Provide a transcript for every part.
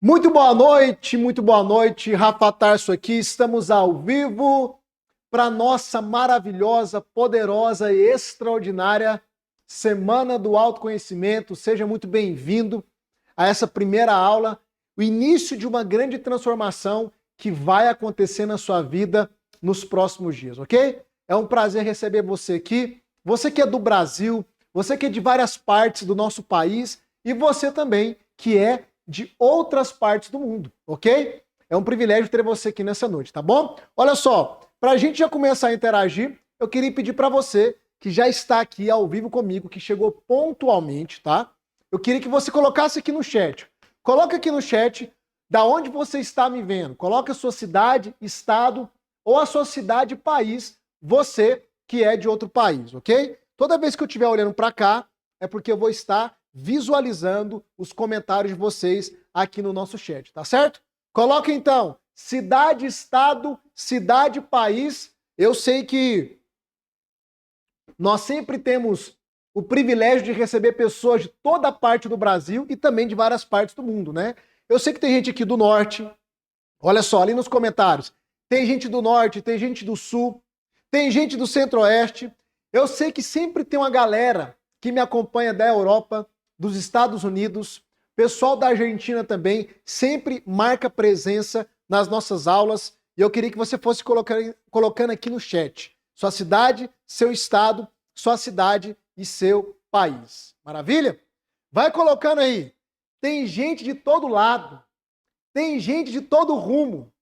Muito boa noite, Rafa Tarso aqui, estamos ao vivo para nossa maravilhosa, poderosa e extraordinária Semana do Autoconhecimento. Seja muito bem-vindo a essa primeira aula, o início de uma grande transformação que vai acontecer na sua vida nos próximos dias, ok? É um prazer receber você aqui, você que é do Brasil, você que é de várias partes do nosso país e você também que é de outras partes do mundo, ok? É um privilégio ter você aqui nessa noite, tá bom? Olha só, para a gente já começar a interagir, eu queria pedir para você que já está aqui ao vivo comigo, que chegou pontualmente, tá? Eu queria que você colocasse aqui no chat. Coloca aqui no chat da onde você está me vendo. Coloca a sua cidade, estado ou a sua cidade, país, você que é de outro país, ok? Toda vez que eu estiver olhando para cá, é porque eu vou estar visualizando os comentários de vocês aqui no nosso chat, tá certo? Coloca então, cidade, estado, cidade, país. Eu sei que nós sempre temos o privilégio de receber pessoas de toda parte do Brasil e também de várias partes do mundo, né? Eu sei que tem gente aqui do norte, olha só, ali nos comentários, tem gente do norte, tem gente do sul, tem gente do centro-oeste. Eu sei que sempre tem uma galera que me acompanha da Europa, dos Estados Unidos, pessoal da Argentina também, sempre marca presença nas nossas aulas. E eu queria que você fosse colocando aqui no chat sua cidade, seu estado, sua cidade e seu país. Maravilha? Vai colocando aí. Tem gente de todo lado, tem gente de todo rumo.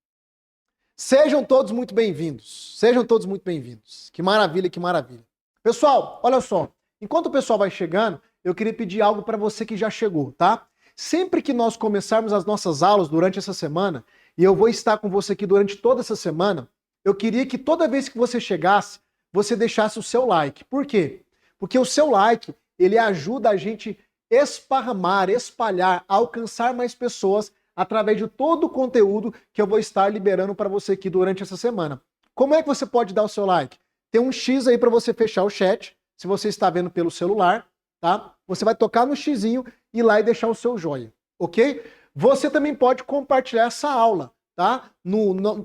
Sejam todos muito bem-vindos. Sejam todos muito bem-vindos. Que maravilha, que maravilha. Pessoal, olha só. Enquanto o pessoal vai chegando, eu queria pedir algo para você que já chegou, tá? Sempre que nós começarmos as nossas aulas durante essa semana, e eu vou estar com você aqui durante toda essa semana, eu queria que toda vez que você chegasse, você deixasse o seu like. Por quê? Porque o seu like, ele ajuda a gente esparramar, espalhar, alcançar mais pessoas através de todo o conteúdo que eu vou estar liberando para você aqui durante essa semana. Como é que você pode dar o seu like? Tem um X aí para você fechar o chat, se você está vendo pelo celular, tá? Você vai tocar no xizinho e ir lá e deixar o seu joinha, ok? Você também pode compartilhar essa aula, tá?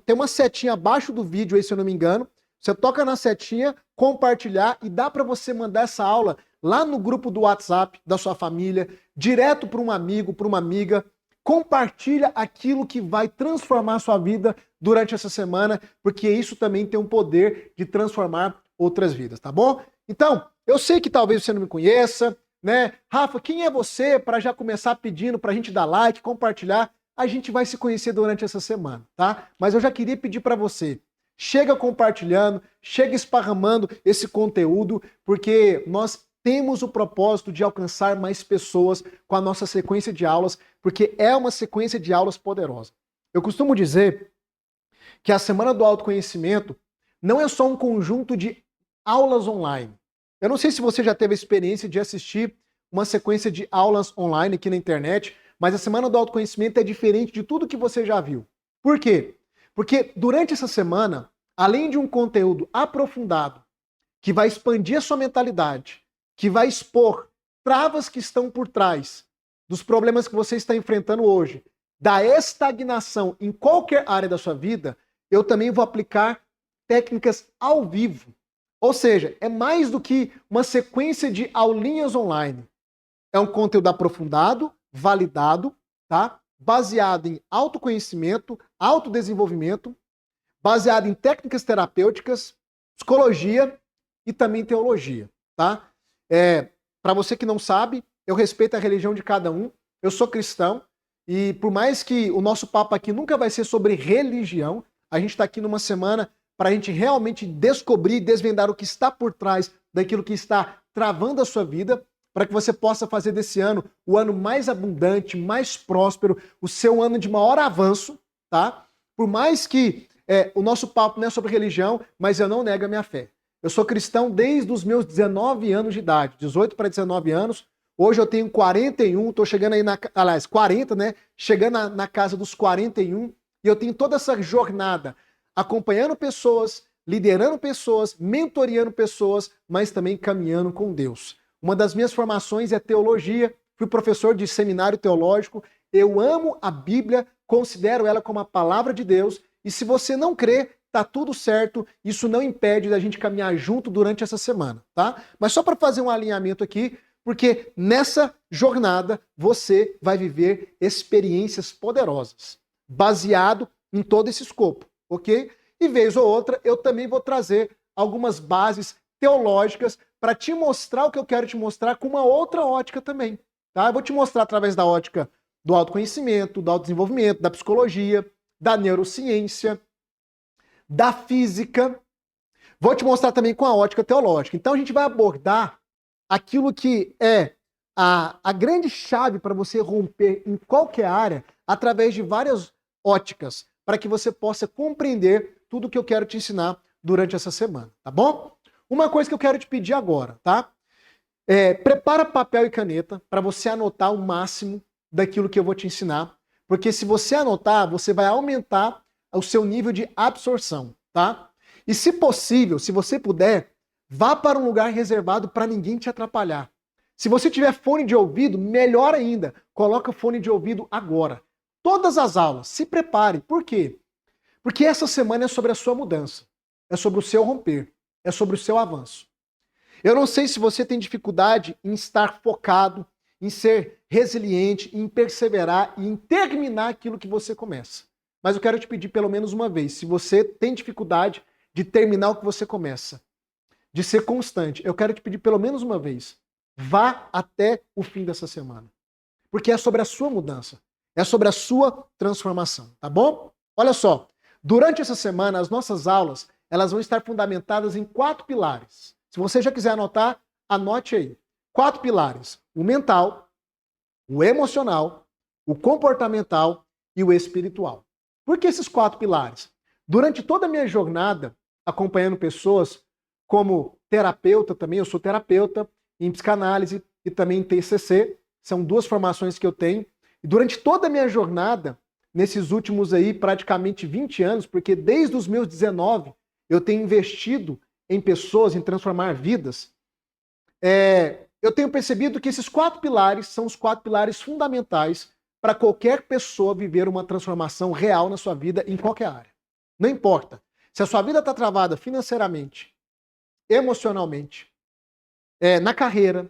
Tem uma setinha abaixo do vídeo aí, se eu não me engano. Você toca na setinha, compartilhar e dá para você mandar essa aula lá no grupo do WhatsApp da sua família, direto para um amigo, para uma amiga. Compartilha aquilo que vai transformar a sua vida durante essa semana, porque isso também tem um poder de transformar outras vidas, tá bom? Então, eu sei que talvez você não me conheça, né? Rafa, quem é você para já começar pedindo para a gente dar like, compartilhar? A gente vai se conhecer durante essa semana, tá? Mas eu já queria pedir para você, chega compartilhando, chega esparramando esse conteúdo, porque nós temos o propósito de alcançar mais pessoas com a nossa sequência de aulas, porque é uma sequência de aulas poderosa. Eu costumo dizer que a Semana do Autoconhecimento não é só um conjunto de aulas online. Eu não sei se você já teve a experiência de assistir uma sequência de aulas online aqui na internet, mas a Semana do Autoconhecimento é diferente de tudo que você já viu. Por quê? Porque durante essa semana, além de um conteúdo aprofundado, que vai expandir a sua mentalidade, que vai expor travas que estão por trás dos problemas que você está enfrentando hoje, da estagnação em qualquer área da sua vida, eu também vou aplicar técnicas ao vivo. Ou seja, é mais do que uma sequência de aulinhas online. É um conteúdo aprofundado, validado, tá? Baseado em autoconhecimento, autodesenvolvimento, baseado em técnicas terapêuticas, psicologia e também teologia, tá? Para você que não sabe, eu respeito a religião de cada um, eu sou cristão e por mais que o nosso papo aqui nunca vai ser sobre religião, a gente está aqui numa semana para a gente realmente descobrir e desvendar o que está por trás daquilo que está travando a sua vida, para que você possa fazer desse ano o ano mais abundante, mais próspero, o seu ano de maior avanço, tá? Por mais que o nosso papo não é sobre religião, mas eu não nego a minha fé. Eu sou cristão desde os meus 19 anos de idade, 18 para 19 anos. Hoje eu tenho 41, estou chegando aí aliás, 40, né? Chegando na casa dos 41, e eu tenho toda essa jornada acompanhando pessoas, liderando pessoas, mentoreando pessoas, mas também caminhando com Deus. Uma das minhas formações é teologia, fui professor de seminário teológico, Eu amo a Bíblia, considero ela como a palavra de Deus, e se você não crê, tá tudo certo, isso não impede da gente caminhar junto durante essa semana, tá? Mas só para fazer um alinhamento aqui, porque nessa jornada você vai viver experiências poderosas, baseado em todo esse escopo, ok? E vez ou outra eu também vou trazer algumas bases teológicas para te mostrar o que eu quero te mostrar com uma outra ótica também, tá? Eu vou te mostrar através da ótica do autoconhecimento, do autodesenvolvimento, da psicologia, da neurociência, da física. Vou te mostrar também com a ótica teológica. Então a gente vai abordar aquilo que é a grande chave para você romper em qualquer área através de várias óticas, para que você possa compreender tudo que eu quero te ensinar durante essa semana, tá bom? Uma coisa que eu quero te pedir agora, tá? Prepara papel e caneta para você anotar o máximo daquilo que eu vou te ensinar, porque se você anotar, você vai aumentar o seu nível de absorção, tá? E se possível, se você puder, vá para um lugar reservado para ninguém te atrapalhar. Se você tiver fone de ouvido, melhor ainda, coloca o fone de ouvido agora. Todas as aulas, se prepare. Por quê? Porque essa semana é sobre a sua mudança, é sobre o seu romper, é sobre o seu avanço. Eu não sei se você tem dificuldade em estar focado, em ser resiliente, em perseverar e em terminar aquilo que você começa. Mas eu quero te pedir pelo menos uma vez, se você tem dificuldade de terminar o que você começa, de ser constante, eu quero te pedir pelo menos uma vez, vá até o fim dessa semana. Porque é sobre a sua mudança, é sobre a sua transformação, tá bom? Olha só, durante essa semana as nossas aulas, elas vão estar fundamentadas em 4 pilares. Se você já quiser anotar, anote aí. 4 pilares: o mental, o emocional, o comportamental e o espiritual. Por que esses 4 pilares? Durante toda a minha jornada, acompanhando pessoas como terapeuta também, eu sou terapeuta em psicanálise e também em TCC, são 2 formações que eu tenho. E durante toda a minha jornada, nesses últimos aí praticamente 20 anos, porque desde os meus 19 eu tenho investido em pessoas, em transformar vidas, eu tenho percebido que esses 4 pilares são os 4 pilares fundamentais para qualquer pessoa viver uma transformação real na sua vida em qualquer área. Não importa. Se a sua vida está travada financeiramente, emocionalmente, na carreira,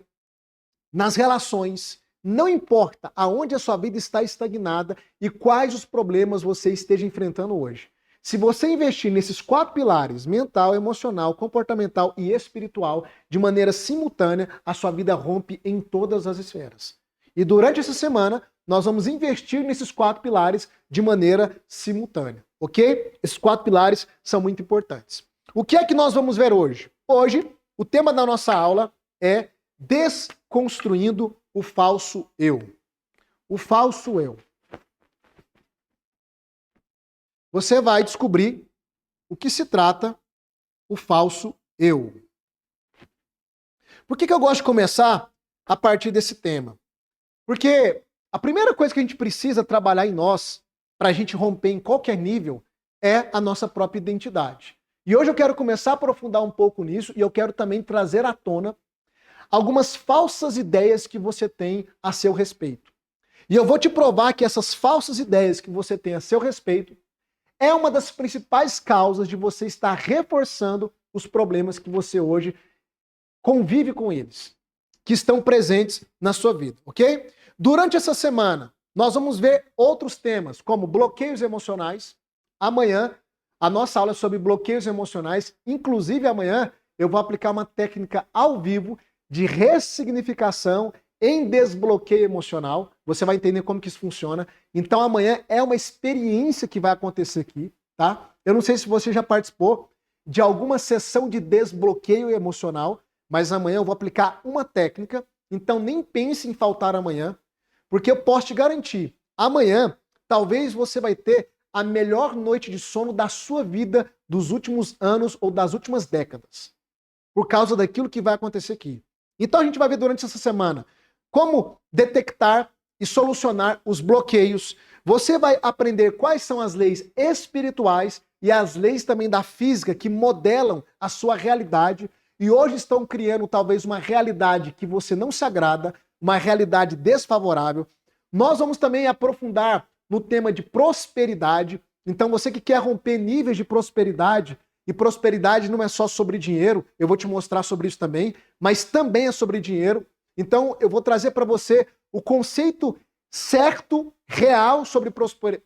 nas relações, não importa aonde a sua vida está estagnada e quais os problemas você esteja enfrentando hoje. Se você investir nesses 4 pilares, mental, emocional, comportamental e espiritual, de maneira simultânea, a sua vida rompe em todas as esferas. E durante essa semana, nós vamos investir nesses 4 pilares de maneira simultânea, ok? Esses 4 pilares são muito importantes. O que é que nós vamos ver hoje? Hoje, o tema da nossa aula é desconstruindo o falso eu. O falso eu. Você vai descobrir o que se trata o falso eu. Por que eu gosto de começar a partir desse tema? Porque a primeira coisa que a gente precisa trabalhar em nós, para a gente romper em qualquer nível, é a nossa própria identidade. E hoje eu quero começar a aprofundar um pouco nisso e eu quero também trazer à tona algumas falsas ideias que você tem a seu respeito. E eu vou te provar que essas falsas ideias que você tem a seu respeito é uma das principais causas de você estar reforçando os problemas que você hoje convive com eles, que estão presentes na sua vida, ok? Durante essa semana, nós vamos ver outros temas, como bloqueios emocionais. Amanhã, a nossa aula é sobre bloqueios emocionais. Inclusive, amanhã, eu vou aplicar uma técnica ao vivo de ressignificação em desbloqueio emocional. Você vai entender como que isso funciona. Então amanhã é uma experiência que vai acontecer aqui, tá? Eu não sei se você já participou de alguma sessão de desbloqueio emocional, mas amanhã eu vou aplicar uma técnica, então nem pense em faltar amanhã, porque eu posso te garantir, amanhã talvez você vai ter a melhor noite de sono da sua vida dos últimos anos ou das últimas décadas, por causa daquilo que vai acontecer aqui. Então a gente vai ver durante essa semana como detectar e solucionar os bloqueios. Você vai aprender quais são as leis espirituais e as leis também da física que modelam a sua realidade e hoje estão criando talvez uma realidade que você não se agrada, uma realidade desfavorável. Nós vamos também aprofundar no tema de prosperidade. Então, você que quer romper níveis de prosperidade, e prosperidade não é só sobre dinheiro, eu vou te mostrar sobre isso também, mas também é sobre dinheiro. Então, eu vou trazer para você o conceito certo, real sobre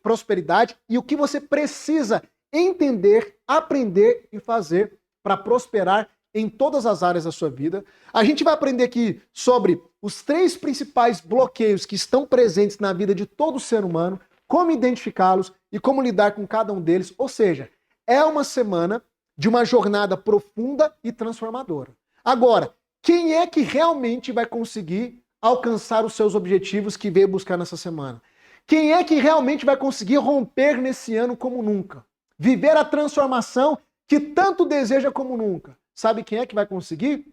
prosperidade e o que você precisa entender, aprender e fazer para prosperar em todas as áreas da sua vida. A gente vai aprender aqui sobre os 3 principais bloqueios que estão presentes na vida de todo ser humano, como identificá-los e como lidar com cada um deles. Ou seja, é uma semana de uma jornada profunda e transformadora. Agora, quem é que realmente vai conseguir alcançar os seus objetivos que veio buscar nessa semana? Quem é que realmente vai conseguir romper nesse ano como nunca? Viver a transformação que tanto deseja como nunca? Sabe quem é que vai conseguir?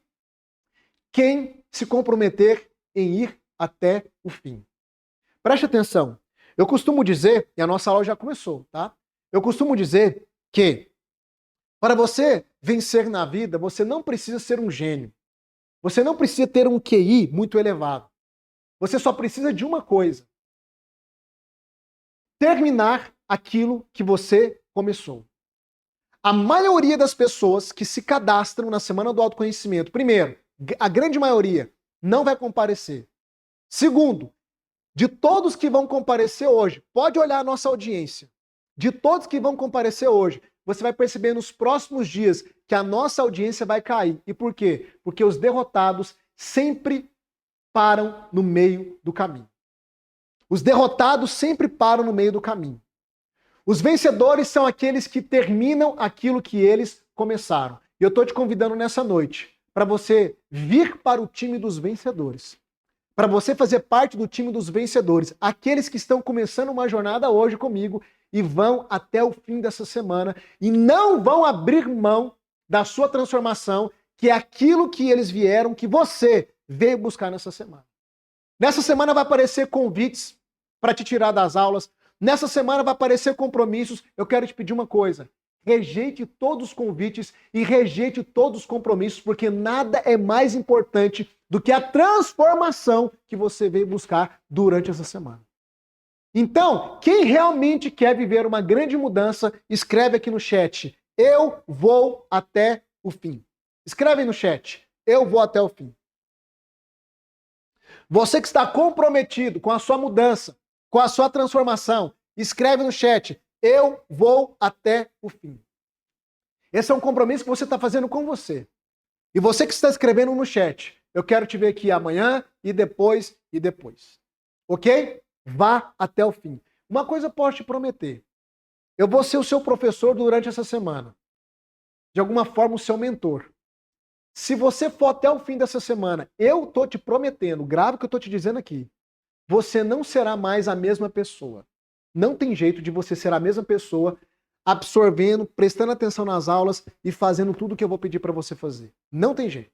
Quem se comprometer em ir até o fim. Preste atenção. Eu costumo dizer, e a nossa aula já começou, tá? Eu costumo dizer que para você vencer na vida, você não precisa ser um gênio. Você não precisa ter um QI muito elevado. Você só precisa de uma coisa: terminar aquilo que você começou. A maioria das pessoas que se cadastram na Semana do Autoconhecimento, primeiro, a grande maioria não vai comparecer. Segundo, de todos que vão comparecer hoje, pode olhar a nossa audiência. De todos que vão comparecer hoje, você vai perceber nos próximos dias que a nossa audiência vai cair. E por quê? Porque os derrotados sempre param no meio do caminho. Os derrotados sempre param no meio do caminho. Os vencedores são aqueles que terminam aquilo que eles começaram. E eu estou te convidando nessa noite para você vir para o time dos vencedores. Para você fazer parte do time dos vencedores. Aqueles que estão começando uma jornada hoje comigo e vão até o fim dessa semana e não vão abrir mão da sua transformação, que é aquilo que eles vieram, que você veio buscar nessa semana. Nessa semana vai aparecer convites para te tirar das aulas. Nessa semana vai aparecer compromissos. Eu quero te pedir uma coisa: rejeite todos os convites e rejeite todos os compromissos, porque nada é mais importante do que a transformação que você veio buscar durante essa semana. Então, quem realmente quer viver uma grande mudança, escreve aqui no chat: eu vou até o fim. Escreve aí no chat: eu vou até o fim. Você que está comprometido com a sua mudança, com a sua transformação, escreve no chat: eu vou até o fim. Esse é um compromisso que você está fazendo com você. E você que está escrevendo no chat: eu quero te ver aqui amanhã e depois e depois. Ok? Vá até o fim. Uma coisa eu posso te prometer: eu vou ser o seu professor durante essa semana. De alguma forma, o seu mentor. Se você for até o fim dessa semana, eu estou te prometendo, grave o que eu estou te dizendo aqui, você não será mais a mesma pessoa. Não tem jeito de você ser a mesma pessoa absorvendo, prestando atenção nas aulas e fazendo tudo o que eu vou pedir para você fazer. Não tem jeito.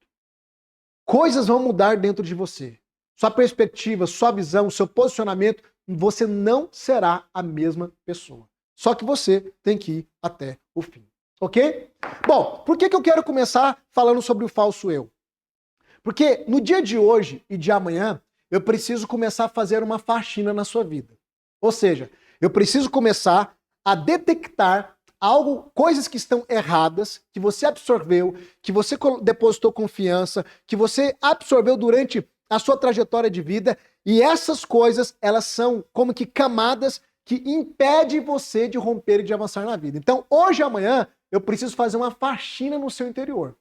Coisas vão mudar dentro de você. Sua perspectiva, sua visão, seu posicionamento, você não será a mesma pessoa. Só que você tem que ir até o fim. Ok? Bom, por que eu quero começar falando sobre o falso eu? Porque no dia de hoje e de amanhã, eu preciso começar a fazer uma faxina na sua vida. Ou seja, eu preciso começar a detectar coisas que estão erradas, que você absorveu, que você depositou confiança, que você absorveu durante a sua trajetória de vida, e essas coisas, elas são como que camadas que impedem você de romper e de avançar na vida. Então, hoje e amanhã, eu preciso fazer uma faxina no seu interior.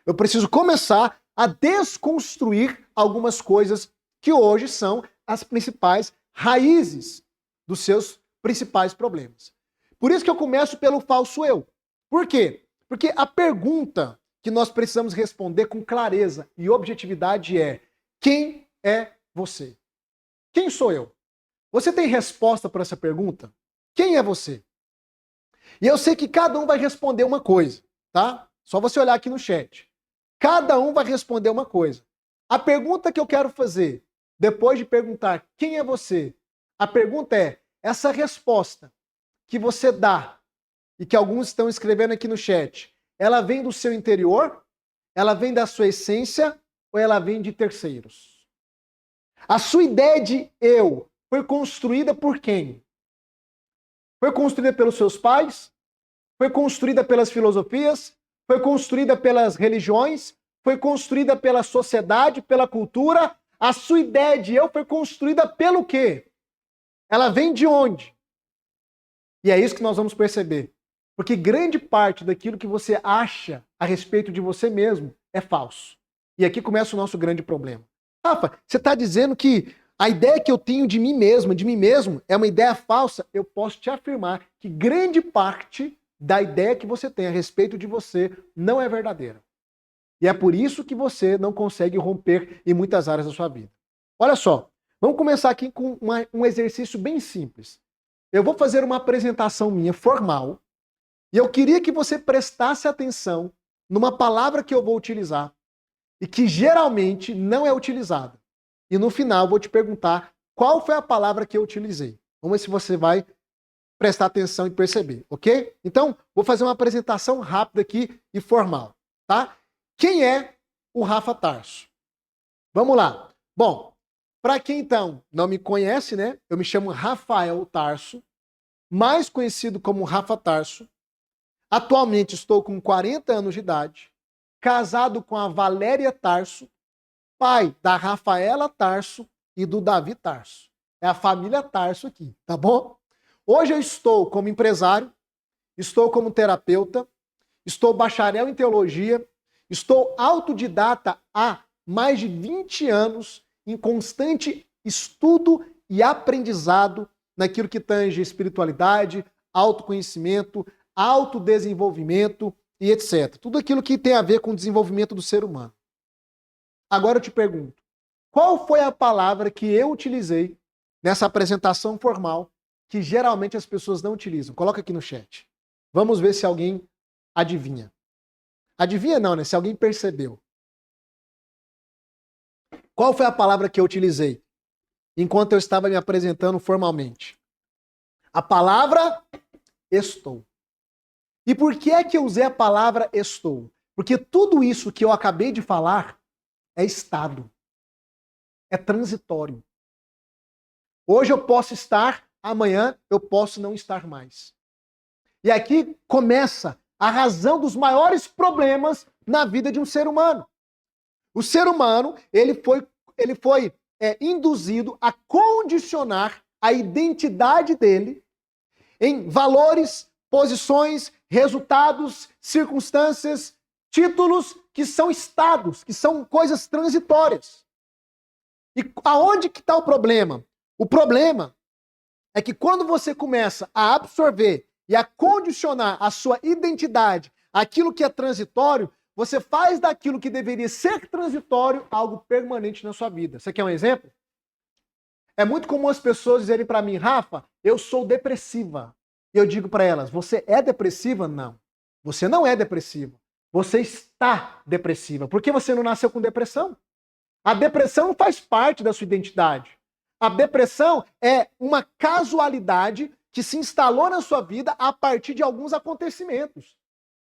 Eu preciso começar a desconstruir algumas coisas que hoje são as principais raízes dos seus principais problemas. Por isso que eu começo pelo falso eu. Por quê? Porque a pergunta que nós precisamos responder com clareza e objetividade é: quem é você? Quem sou eu? Você tem resposta para essa pergunta? Quem é você? E eu sei que cada um vai responder uma coisa, tá? Só você olhar aqui no chat. Cada um vai responder uma coisa. A pergunta que eu quero fazer, depois de perguntar quem é você, a pergunta é: essa resposta que você dá e que alguns estão escrevendo aqui no chat, ela vem do seu interior? Ela vem da sua essência ou ela vem de terceiros? A sua ideia de eu foi construída por quem? Foi construída pelos seus pais? Foi construída pelas filosofias? Foi construída pelas religiões? Foi construída pela sociedade, pela cultura? A sua ideia de eu foi construída pelo quê? Ela vem de onde? E é isso que nós vamos perceber. Porque grande parte daquilo que você acha a respeito de você mesmo é falso. E aqui começa o nosso grande problema. Rafa, você está dizendo que a ideia que eu tenho de mim mesmo, é uma ideia falsa? Eu posso te afirmar que grande parte da ideia que você tem a respeito de você não é verdadeira. E é por isso que você não consegue romper em muitas áreas da sua vida. Olha só, vamos começar aqui com um exercício bem simples. Eu vou fazer uma apresentação minha formal e eu queria que você prestasse atenção numa palavra que eu vou utilizar e que geralmente não é utilizada. E no final eu vou te perguntar qual foi a palavra que eu utilizei. Vamos ver se você vai prestar atenção e perceber, ok? Então, vou fazer uma apresentação rápida aqui e formal, tá? Quem é o Rafa Tarso? Vamos lá. Bom, para quem então não me conhece, né? Eu me chamo Rafael Tarso, mais conhecido como Rafa Tarso. Atualmente estou com 40 anos de idade, casado com a Valéria Tarso, pai da Rafaela Tarso e do Davi Tarso. É a família Tarso aqui, tá bom? Hoje eu estou como empresário, estou como terapeuta, estou bacharel em teologia, estou autodidata há mais de 20 anos em constante estudo e aprendizado naquilo que tange espiritualidade, autoconhecimento, autodesenvolvimento e etc. Tudo aquilo que tem a ver com o desenvolvimento do ser humano. Agora eu te pergunto, qual foi a palavra que eu utilizei nessa apresentação formal que geralmente as pessoas não utilizam? Coloca aqui no chat. Vamos ver se alguém adivinha. Adivinha não, né? Se alguém percebeu. Qual foi a palavra que eu utilizei enquanto eu estava me apresentando formalmente? A palavra estou. E por que é que eu usei a palavra estou? Porque tudo isso que eu acabei de falar é estado. É transitório. Hoje eu posso estar, amanhã eu posso não estar mais. E aqui começa a razão dos maiores problemas na vida de um ser humano. O ser humano, ele foi induzido a condicionar a identidade dele em valores, posições, resultados, circunstâncias, títulos que são estados, que são coisas transitórias. E aonde que está o problema? O problema é que quando você começa a absorver e a condicionar a sua identidade àquilo que é transitório, você faz daquilo que deveria ser transitório algo permanente na sua vida. Você quer um exemplo? É muito comum as pessoas dizerem para mim, Rafa, eu sou depressiva. E eu digo para elas, você é depressiva? Não. Você não é depressiva. Você está depressiva. Por que você não nasceu com depressão? A depressão não faz parte da sua identidade. A depressão é uma casualidade que se instalou na sua vida a partir de alguns acontecimentos.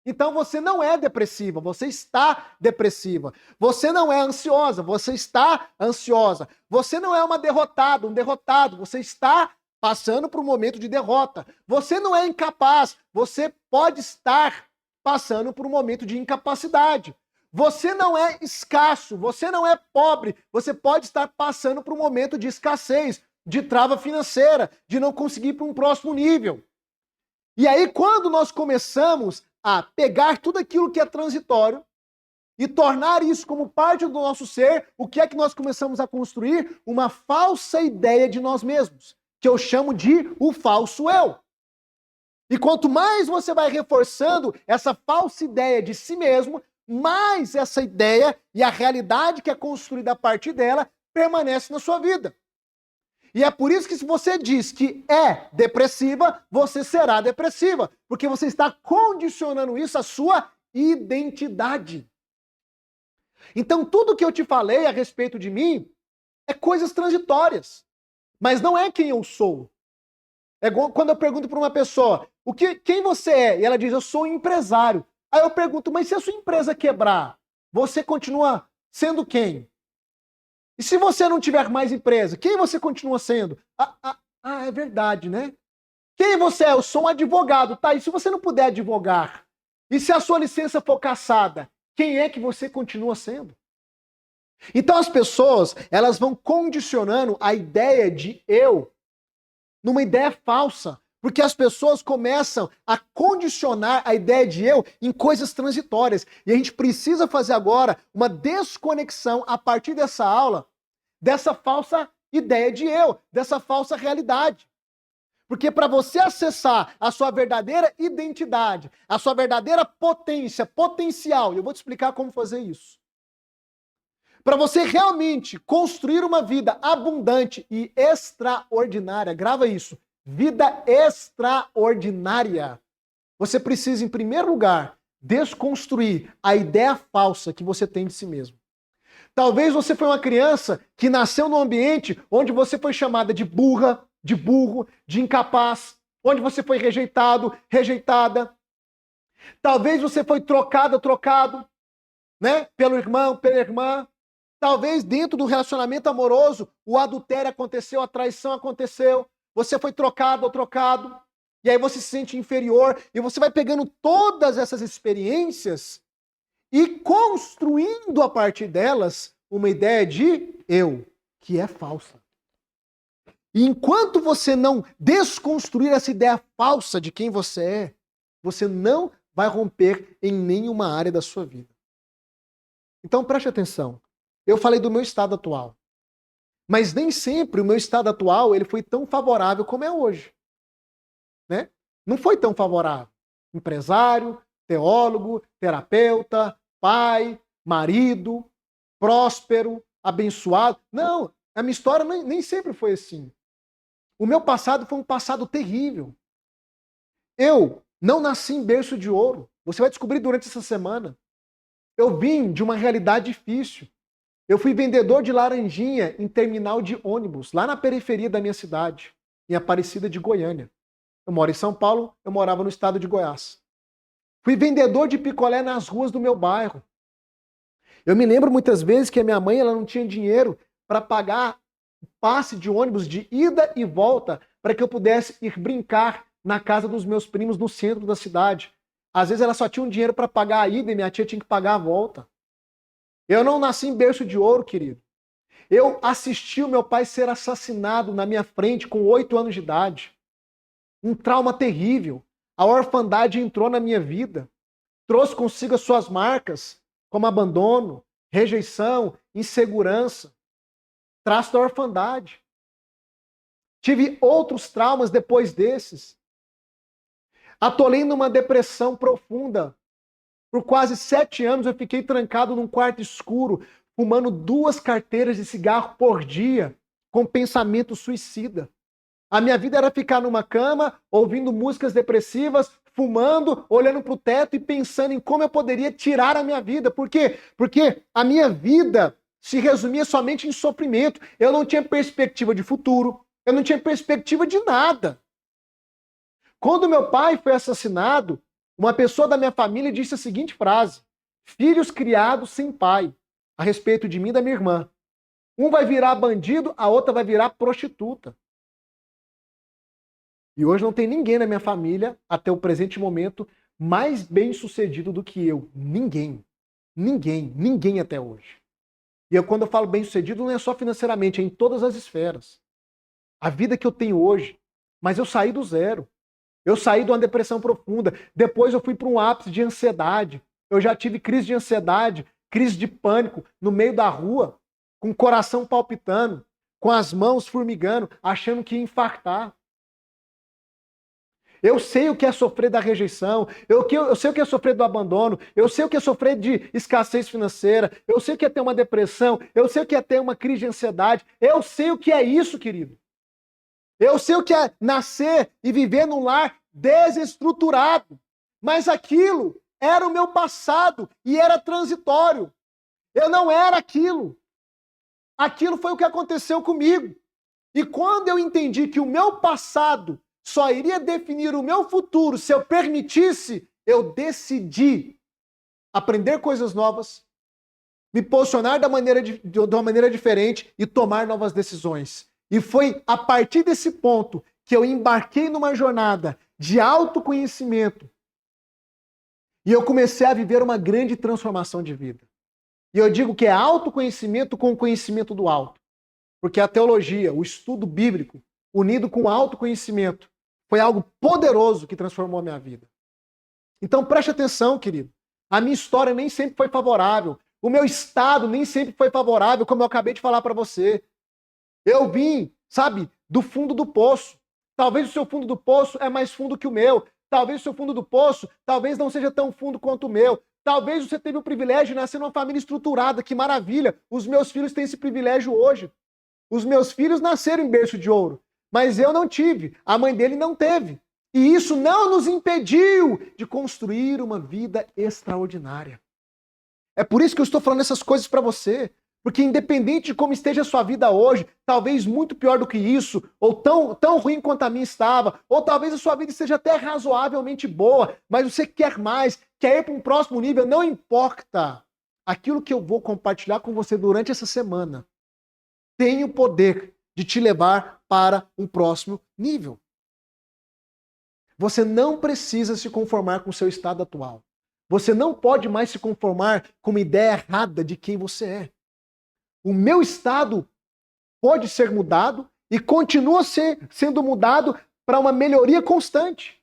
Então você não é depressiva, você está depressiva. Você não é ansiosa, você está ansiosa. Você não é uma derrotada, um derrotado, você está passando por um momento de derrota. Você não é incapaz, você pode estar passando por um momento de incapacidade. Você não é escasso, você não é pobre, você pode estar passando por um momento de escassez, de trava financeira, de não conseguir ir para um próximo nível. E aí, quando nós começamos a pegar tudo aquilo que é transitório e tornar isso como parte do nosso ser, o que é que nós começamos a construir? Uma falsa ideia de nós mesmos, que eu chamo de o falso eu. E quanto mais você vai reforçando essa falsa ideia de si mesmo, mais essa ideia e a realidade que é construída a partir dela permanece na sua vida. E é por isso que se você diz que é depressiva, você será depressiva. Porque você está condicionando isso à sua identidade. Então tudo que eu te falei a respeito de mim é coisas transitórias. Mas não é quem eu sou. É quando eu pergunto para uma pessoa, quem você é? E ela diz, eu sou um empresário. Aí eu pergunto, mas se a sua empresa quebrar, você continua sendo quem? E se você não tiver mais empresa, quem você continua sendo? É verdade, né? Quem você é? Eu sou um advogado, tá? E se você não puder advogar? E se a sua licença for cassada? Quem é que você continua sendo? Então as pessoas, elas vão condicionando a ideia de eu numa ideia falsa. Porque as pessoas começam a condicionar a ideia de eu em coisas transitórias. E a gente precisa fazer agora uma desconexão a partir dessa aula, dessa falsa ideia de eu, dessa falsa realidade. Porque para você acessar a sua verdadeira identidade, a sua verdadeira potência, potencial, e eu vou te explicar como fazer isso. Para você realmente construir uma vida abundante e extraordinária, grava isso, vida extraordinária, você precisa, em primeiro lugar, desconstruir a ideia falsa que você tem de si mesmo. Talvez você foi uma criança que nasceu num ambiente onde você foi chamada de burra, de burro, de incapaz, onde você foi rejeitado, rejeitada. Talvez você foi trocado, né, pelo irmão, pela irmã. Talvez dentro do relacionamento amoroso o adultério aconteceu, a traição aconteceu, você foi trocado ou trocado, e aí você se sente inferior, e você vai pegando todas essas experiências e construindo a partir delas uma ideia de eu, que é falsa. E enquanto você não desconstruir essa ideia falsa de quem você não vai romper em nenhuma área da sua vida. Então preste atenção. Eu falei do meu estado atual. Mas nem sempre o meu estado atual ele foi tão favorável como é hoje. Né? Não foi tão favorável. Empresário, teólogo, terapeuta, pai, marido, próspero, abençoado. Não, a minha história nem sempre foi assim. O meu passado foi um passado terrível. Eu não nasci em berço de ouro. Você vai descobrir durante essa semana. Eu vim de uma realidade difícil. Eu fui vendedor de laranjinha em terminal de ônibus, lá na periferia da minha cidade, em Aparecida de Goiânia. Eu moro em São Paulo, eu morava no estado de Goiás. Fui vendedor de picolé nas ruas do meu bairro. Eu me lembro muitas vezes que a minha mãe ela não tinha dinheiro para pagar passe de ônibus de ida e volta para que eu pudesse ir brincar na casa dos meus primos no centro da cidade. Às vezes ela só tinha um dinheiro para pagar a ida e minha tia tinha que pagar a volta. Eu não nasci em berço de ouro, querido. Eu assisti o meu pai ser assassinado na minha frente com 8 anos de idade. Um trauma terrível. A orfandade entrou na minha vida. Trouxe consigo as suas marcas, como abandono, rejeição, insegurança. Traço da orfandade. Tive outros traumas depois desses. Atolei numa depressão profunda. Por quase 7 anos eu fiquei trancado num quarto escuro, fumando 2 carteiras de cigarro por dia, com pensamento suicida. A minha vida era ficar numa cama, ouvindo músicas depressivas, fumando, olhando para o teto e pensando em como eu poderia tirar a minha vida. Por quê? Porque a minha vida se resumia somente em sofrimento. Eu não tinha perspectiva de futuro, eu não tinha perspectiva de nada. Quando meu pai foi assassinado, uma pessoa da minha família disse a seguinte frase: filhos criados sem pai, a respeito de mim e da minha irmã. Um vai virar bandido, a outra vai virar prostituta. E hoje não tem ninguém na minha família, até o presente momento, mais bem sucedido do que eu. Ninguém. Ninguém até hoje. E quando eu falo bem sucedido, não é só financeiramente, é em todas as esferas. A vida que eu tenho hoje, mas eu saí do zero. Eu saí de uma depressão profunda. Depois eu fui para um ápice de ansiedade. Eu já tive crise de ansiedade, crise de pânico, no meio da rua, com o coração palpitando, com as mãos formigando, achando que ia infartar. Eu sei o que é sofrer da rejeição, eu sei o que é sofrer do abandono, eu sei o que é sofrer de escassez financeira, eu sei o que é ter uma depressão, eu sei o que é ter uma crise de ansiedade, eu sei o que é isso, querido. Eu sei o que é nascer e viver num lar desestruturado, mas aquilo era o meu passado e era transitório. Eu não era aquilo. Aquilo foi o que aconteceu comigo. E quando eu entendi que o meu passado só iria definir o meu futuro se eu permitisse, eu decidi aprender coisas novas, me posicionar de uma maneira diferente e tomar novas decisões. E foi a partir desse ponto que eu embarquei numa jornada de autoconhecimento e eu comecei a viver uma grande transformação de vida. E eu digo que é autoconhecimento com o conhecimento do alto. Porque a teologia, o estudo bíblico, unido com o autoconhecimento, foi algo poderoso que transformou a minha vida. Então preste atenção, querido. A minha história nem sempre foi favorável. O meu estado nem sempre foi favorável, como eu acabei de falar para você. Eu vim, sabe, do fundo do poço. Talvez o seu fundo do poço é mais fundo que o meu. Talvez o seu fundo do poço, talvez não seja tão fundo quanto o meu. Talvez você teve o privilégio de nascer numa família estruturada. Que maravilha! Os meus filhos têm esse privilégio hoje. Os meus filhos nasceram em berço de ouro. Mas eu não tive. A mãe dele não teve. E isso não nos impediu de construir uma vida extraordinária. É por isso que eu estou falando essas coisas para você. Porque independente de como esteja a sua vida hoje, talvez muito pior do que isso, ou tão ruim quanto a minha estava, ou talvez a sua vida esteja até razoavelmente boa, mas você quer mais, quer ir para um próximo nível, não importa. Aquilo que eu vou compartilhar com você durante essa semana tem o poder de te levar para um próximo nível. Você não precisa se conformar com o seu estado atual. Você não pode mais se conformar com uma ideia errada de quem você é. O meu estado pode ser mudado e continua sendo mudado para uma melhoria constante.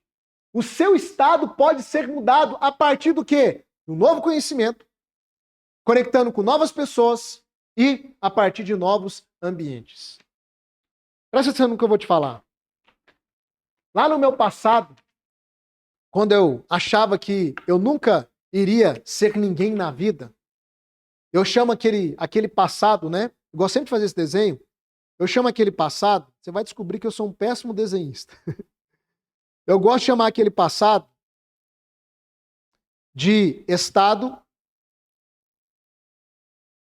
O seu estado pode ser mudado a partir do quê? Do novo conhecimento, conectando com novas pessoas e a partir de novos ambientes. Presta atenção no que eu vou te falar. Lá no meu passado, quando eu achava que eu nunca iria ser ninguém na vida, eu chamo aquele passado, né? Eu gosto sempre de fazer esse desenho. Eu chamo aquele passado, você vai descobrir que eu sou um péssimo desenhista. Eu gosto de chamar aquele passado de estado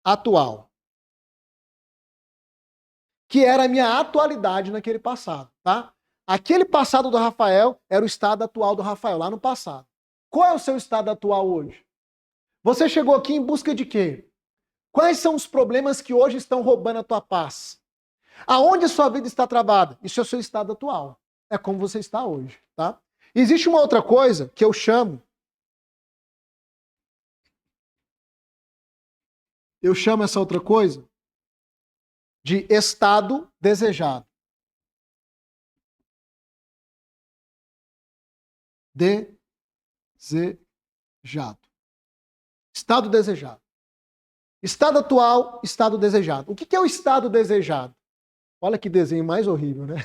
atual. Que era a minha atualidade naquele passado, tá? Aquele passado do Rafael era o estado atual do Rafael, lá no passado. Qual é o seu estado atual hoje? Você chegou aqui em busca de quê? Quais são os problemas que hoje estão roubando a tua paz? Aonde a sua vida está travada? Isso é o seu estado atual. É como você está hoje, tá? Existe uma outra coisa que eu chamo essa outra coisa de estado desejado. Desejado. Estado desejado. Estado atual, estado desejado. O que é o estado desejado? Olha que desenho mais horrível, né?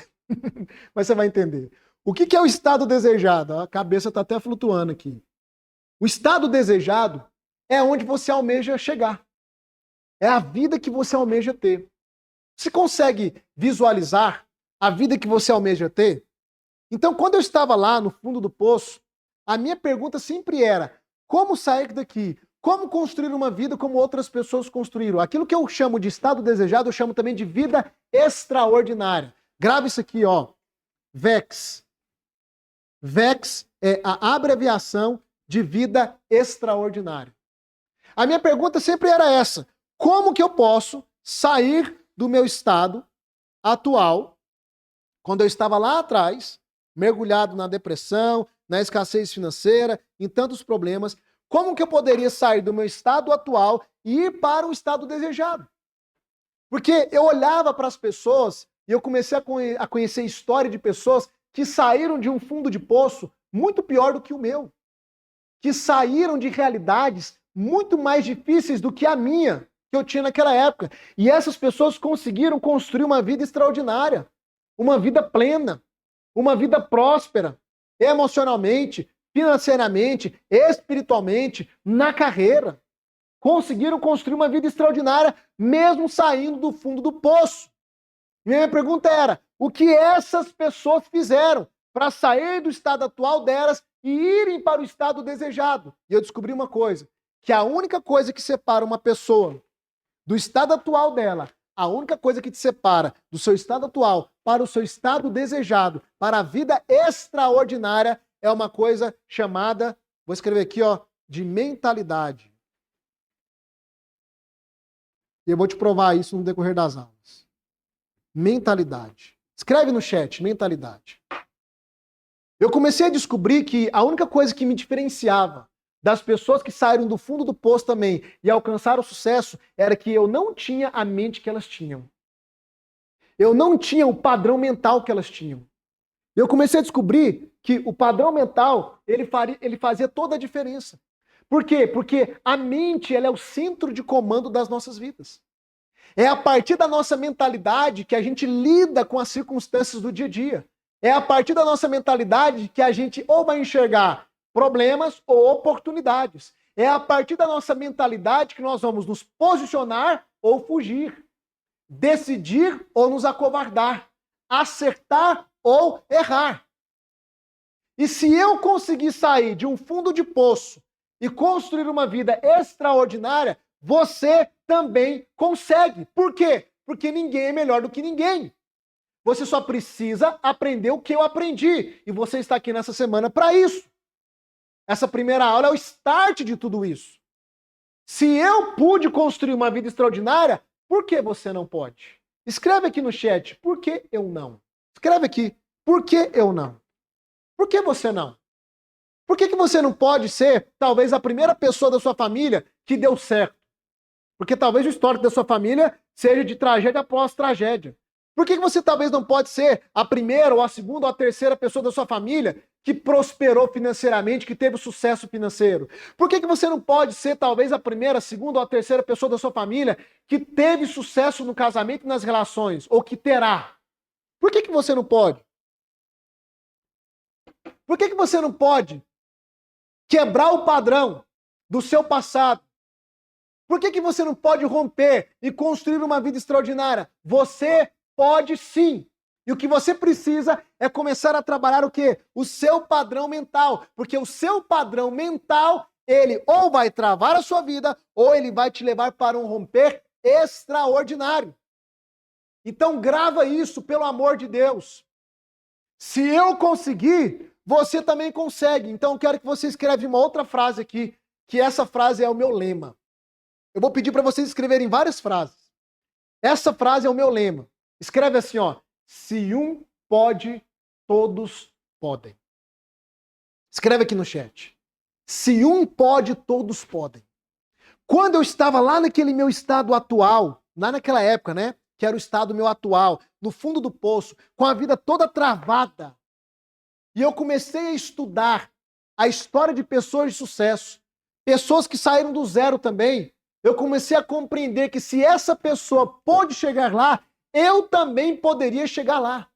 Mas você vai entender. O que é o estado desejado? A cabeça está até flutuando aqui. O estado desejado é onde você almeja chegar. É a vida que você almeja ter. Você consegue visualizar a vida que você almeja ter? Então, quando eu estava lá no fundo do poço, a minha pergunta sempre era: como sair daqui? Como construir uma vida como outras pessoas construíram? Aquilo que eu chamo de estado desejado, eu chamo também de vida extraordinária. Grava isso aqui, ó. VEX. VEX é a abreviação de vida extraordinária. A minha pergunta sempre era essa: como que eu posso sair do meu estado atual, quando eu estava lá atrás, mergulhado na depressão, na escassez financeira, em tantos problemas, como que eu poderia sair do meu estado atual e ir para o estado desejado? Porque eu olhava para as pessoas e eu comecei a conhecer a história de pessoas que saíram de um fundo de poço muito pior do que o meu. Que saíram de realidades muito mais difíceis do que a minha, que eu tinha naquela época. E essas pessoas conseguiram construir uma vida extraordinária, uma vida plena, uma vida próspera, emocionalmente, financeiramente, espiritualmente, na carreira. Conseguiram construir uma vida extraordinária, mesmo saindo do fundo do poço. Minha pergunta era: o que essas pessoas fizeram para sair do estado atual delas e irem para o estado desejado? E eu descobri uma coisa, que a única coisa que separa uma pessoa do estado atual dela, a única coisa que te separa do seu estado atual para o seu estado desejado, para a vida extraordinária, é uma coisa chamada, vou escrever aqui, ó, de mentalidade. E eu vou te provar isso no decorrer das aulas. Mentalidade. Escreve no chat, mentalidade. Eu comecei a descobrir que a única coisa que me diferenciava das pessoas que saíram do fundo do poço também e alcançaram o sucesso era que eu não tinha a mente que elas tinham. Eu não tinha o padrão mental que elas tinham. Eu comecei a descobrir que o padrão mental, ele fazia toda a diferença. Por quê? Porque a mente, ela é o centro de comando das nossas vidas. É a partir da nossa mentalidade que a gente lida com as circunstâncias do dia a dia. É a partir da nossa mentalidade que a gente ou vai enxergar problemas ou oportunidades. É a partir da nossa mentalidade que nós vamos nos posicionar ou fugir. Decidir ou nos acovardar. Acertar ou errar. E se eu conseguir sair de um fundo de poço e construir uma vida extraordinária, você também consegue. Por quê? Porque ninguém é melhor do que ninguém. Você só precisa aprender o que eu aprendi. E você está aqui nessa semana para isso. Essa primeira aula é o start de tudo isso. Se eu pude construir uma vida extraordinária, por que você não pode? Escreve aqui no chat, por que eu não? Escreve aqui, por que eu não? Por que você não? Por que você não pode ser, talvez, a primeira pessoa da sua família que deu certo? Porque talvez o histórico da sua família seja de tragédia após tragédia. Por que você talvez não pode ser a primeira, ou a segunda, ou a terceira pessoa da sua família que prosperou financeiramente, que teve sucesso financeiro? Por que você não pode ser talvez a primeira, a segunda ou a terceira pessoa da sua família que teve sucesso no casamento e nas relações, ou que terá? Por que você não pode? Por que você não pode quebrar o padrão do seu passado? Por que você não pode romper e construir uma vida extraordinária? Você pode sim. E o que você precisa é começar a trabalhar o quê? O seu padrão mental. Porque o seu padrão mental, ele ou vai travar a sua vida, ou ele vai te levar para um romper extraordinário. Então grava isso, pelo amor de Deus. Se eu conseguir, você também consegue. Então eu quero que você escreva uma outra frase aqui, que essa frase é o meu lema. Eu vou pedir para vocês escreverem várias frases. Essa frase é o meu lema. Escreve assim, ó. Se um pode, todos podem. Escreve aqui no chat. Se um pode, todos podem. Quando eu estava lá naquele meu estado atual, lá naquela época, né? Que era o estado meu atual, no fundo do poço, com a vida toda travada. E eu comecei a estudar a história de pessoas de sucesso, pessoas que saíram do zero também. Eu comecei a compreender que se essa pessoa pôde chegar lá, eu também poderia chegar lá.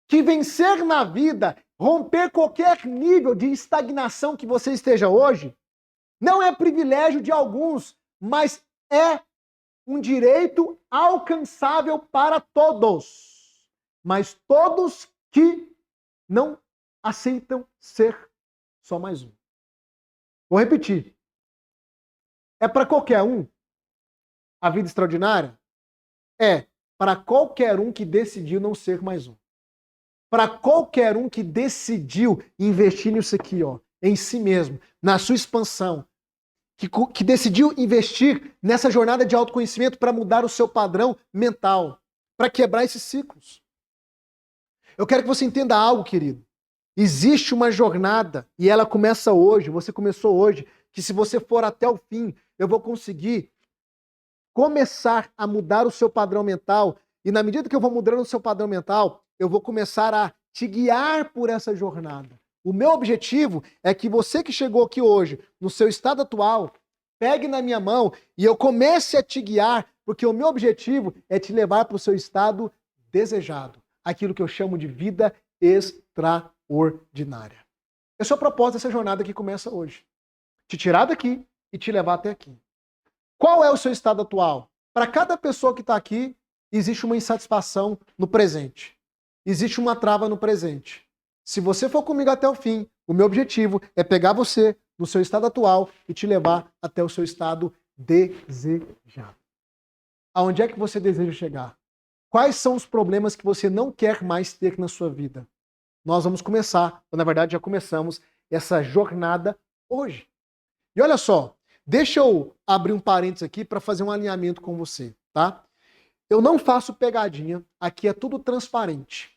Que vencer na vida, romper qualquer nível de estagnação que você esteja hoje, não é privilégio de alguns, mas é um direito alcançável para todos. Mas todos que não aceitam ser só mais um. Vou repetir. É para qualquer um a vida extraordinária? É para qualquer um que decidiu não ser mais um. Para qualquer um que decidiu investir nisso aqui, ó, em si mesmo, na sua expansão, que decidiu investir nessa jornada de autoconhecimento para mudar o seu padrão mental, para quebrar esses ciclos. Eu quero que você entenda algo, querido. Existe uma jornada, e ela começa hoje, você começou hoje, que se você for até o fim, eu vou conseguir começar a mudar o seu padrão mental, e na medida que eu vou mudando o seu padrão mental, eu vou começar a te guiar por essa jornada. O meu objetivo é que você que chegou aqui hoje, no seu estado atual, pegue na minha mão e eu comece a te guiar, porque o meu objetivo é te levar para o seu estado desejado. Aquilo que eu chamo de vida extraordinária. Esse é o propósito dessa jornada que começa hoje. Te tirar daqui e te levar até aqui. Qual é o seu estado atual? Para cada pessoa que está aqui, existe uma insatisfação no presente. Existe uma trava no presente. Se você for comigo até o fim, o meu objetivo é pegar você no seu estado atual e te levar até o seu estado desejado. Aonde é que você deseja chegar? Quais são os problemas que você não quer mais ter na sua vida? Nós vamos começar, ou na verdade já começamos, essa jornada hoje. E olha só, deixa eu abrir um parênteses aqui para fazer um alinhamento com você. tá? Eu não faço pegadinha, aqui é tudo transparente,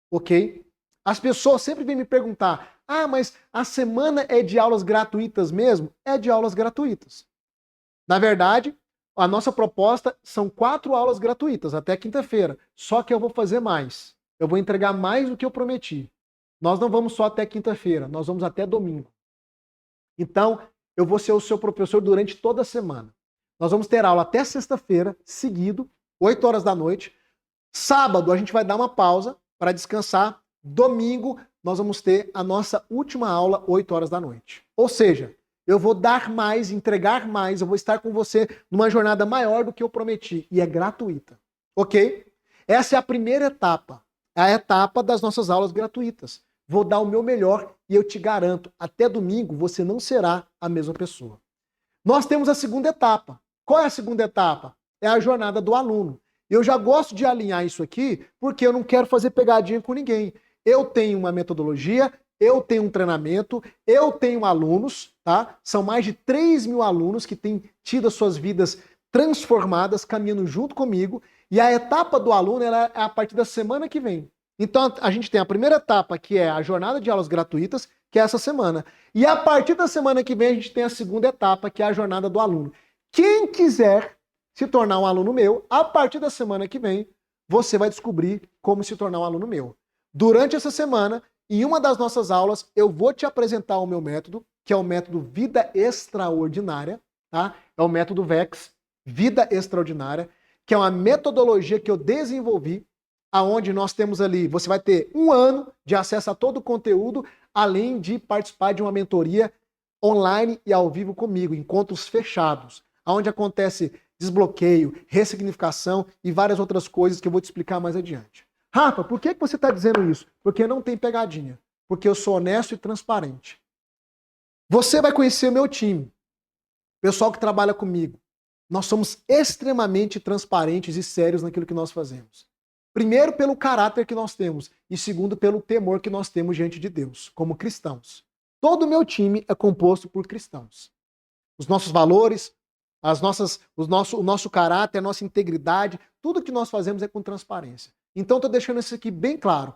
ok? As pessoas sempre vêm me perguntar, mas a semana é de aulas gratuitas mesmo? É de aulas gratuitas. Na verdade, a nossa proposta são 4 aulas gratuitas até quinta-feira, só que eu vou fazer mais. Eu vou entregar mais do que eu prometi. Nós não vamos só até quinta-feira, nós vamos até domingo. Então, eu vou ser o seu professor durante toda a semana. Nós vamos ter aula até sexta-feira, seguido, 8 horas da noite. Sábado, a gente vai dar uma pausa para descansar. Domingo, nós vamos ter a nossa última aula, 8 horas da noite. Ou seja, eu vou dar mais, entregar mais, eu vou estar com você numa jornada maior do que eu prometi. E é gratuita. Ok? Essa é a primeira etapa. É a etapa das nossas aulas gratuitas. Vou dar o meu melhor e eu te garanto, até domingo você não será a mesma pessoa. Nós temos a segunda etapa. Qual é a segunda etapa? É a jornada do aluno. Eu já gosto de alinhar isso aqui porque eu não quero fazer pegadinha com ninguém. Eu tenho uma metodologia, eu tenho um treinamento, eu tenho alunos, tá? São mais de 3.000 alunos que têm tido as suas vidas transformadas, caminhando junto comigo. E a etapa do aluno ela é a partir da semana que vem. Então a gente tem a primeira etapa, que é a jornada de aulas gratuitas, que é essa semana. E a partir da semana que vem a gente tem a segunda etapa, que é a jornada do aluno. Quem quiser se tornar um aluno meu, a partir da semana que vem, você vai descobrir como se tornar um aluno meu. Durante essa semana, em uma das nossas aulas, eu vou te apresentar o meu método, que é o método Vida Extraordinária, tá? É o método VEX, Vida Extraordinária, que é uma metodologia que eu desenvolvi, aonde nós temos ali, você vai ter 1 ano de acesso a todo o conteúdo, além de participar de uma mentoria online e ao vivo comigo, encontros fechados, onde acontece desbloqueio, ressignificação e várias outras coisas que eu vou te explicar mais adiante. Rafa, por que você está dizendo isso? Porque não tem pegadinha. Porque eu sou honesto e transparente. Você vai conhecer o meu time, pessoal que trabalha comigo. Nós somos extremamente transparentes e sérios naquilo que nós fazemos. Primeiro, pelo caráter que nós temos. E segundo, pelo temor que nós temos diante de Deus, como cristãos. Todo o meu time é composto por cristãos. Os nossos valores, o nosso caráter, a nossa integridade, tudo que nós fazemos é com transparência. Então, estou deixando isso aqui bem claro.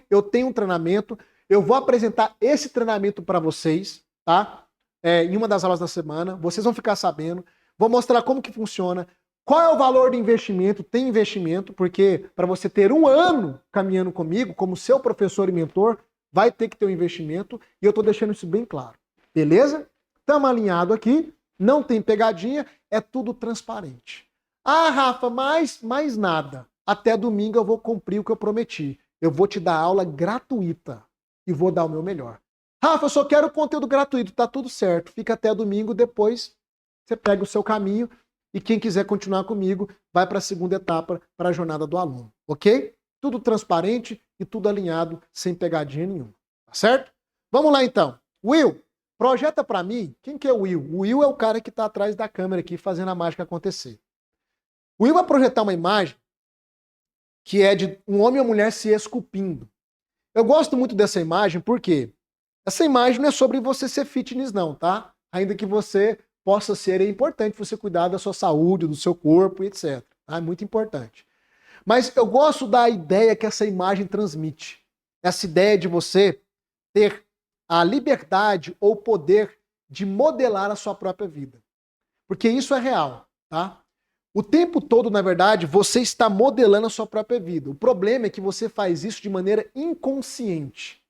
Eu tenho um treinamento, eu vou apresentar esse treinamento para vocês, tá? Em uma das aulas da semana, vocês vão ficar sabendo. Vou mostrar como que funciona, qual é o valor do investimento, tem investimento, porque para você ter 1 ano caminhando comigo, como seu professor e mentor, vai ter que ter um investimento, e eu estou deixando isso bem claro. Beleza? Estamos alinhados aqui, não tem pegadinha, é tudo transparente. Rafa, mais nada. Até domingo eu vou cumprir o que eu prometi. Eu vou te dar aula gratuita e vou dar o meu melhor. Rafa, eu só quero conteúdo gratuito, tá tudo certo. Fica até domingo, depois você pega o seu caminho e quem quiser continuar comigo vai para a segunda etapa, para a jornada do aluno, ok? Tudo transparente e tudo alinhado, sem pegadinha nenhuma, tá certo? Vamos lá então. Will, projeta para mim, quem que é o Will? O Will é o cara que está atrás da câmera aqui fazendo a mágica acontecer. O Will vai projetar uma imagem que é de um homem e uma mulher se esculpindo. Eu gosto muito dessa imagem porque essa imagem não é sobre você ser fitness não, tá? Ainda que você possa ser, é importante você cuidar da sua saúde, do seu corpo, etc. Tá? É muito importante. Mas eu gosto da ideia que essa imagem transmite. Essa ideia de você ter a liberdade ou poder de modelar a sua própria vida. Porque isso é real, tá? O tempo todo, na verdade, você está modelando a sua própria vida. O problema é que você faz isso de maneira inconsciente.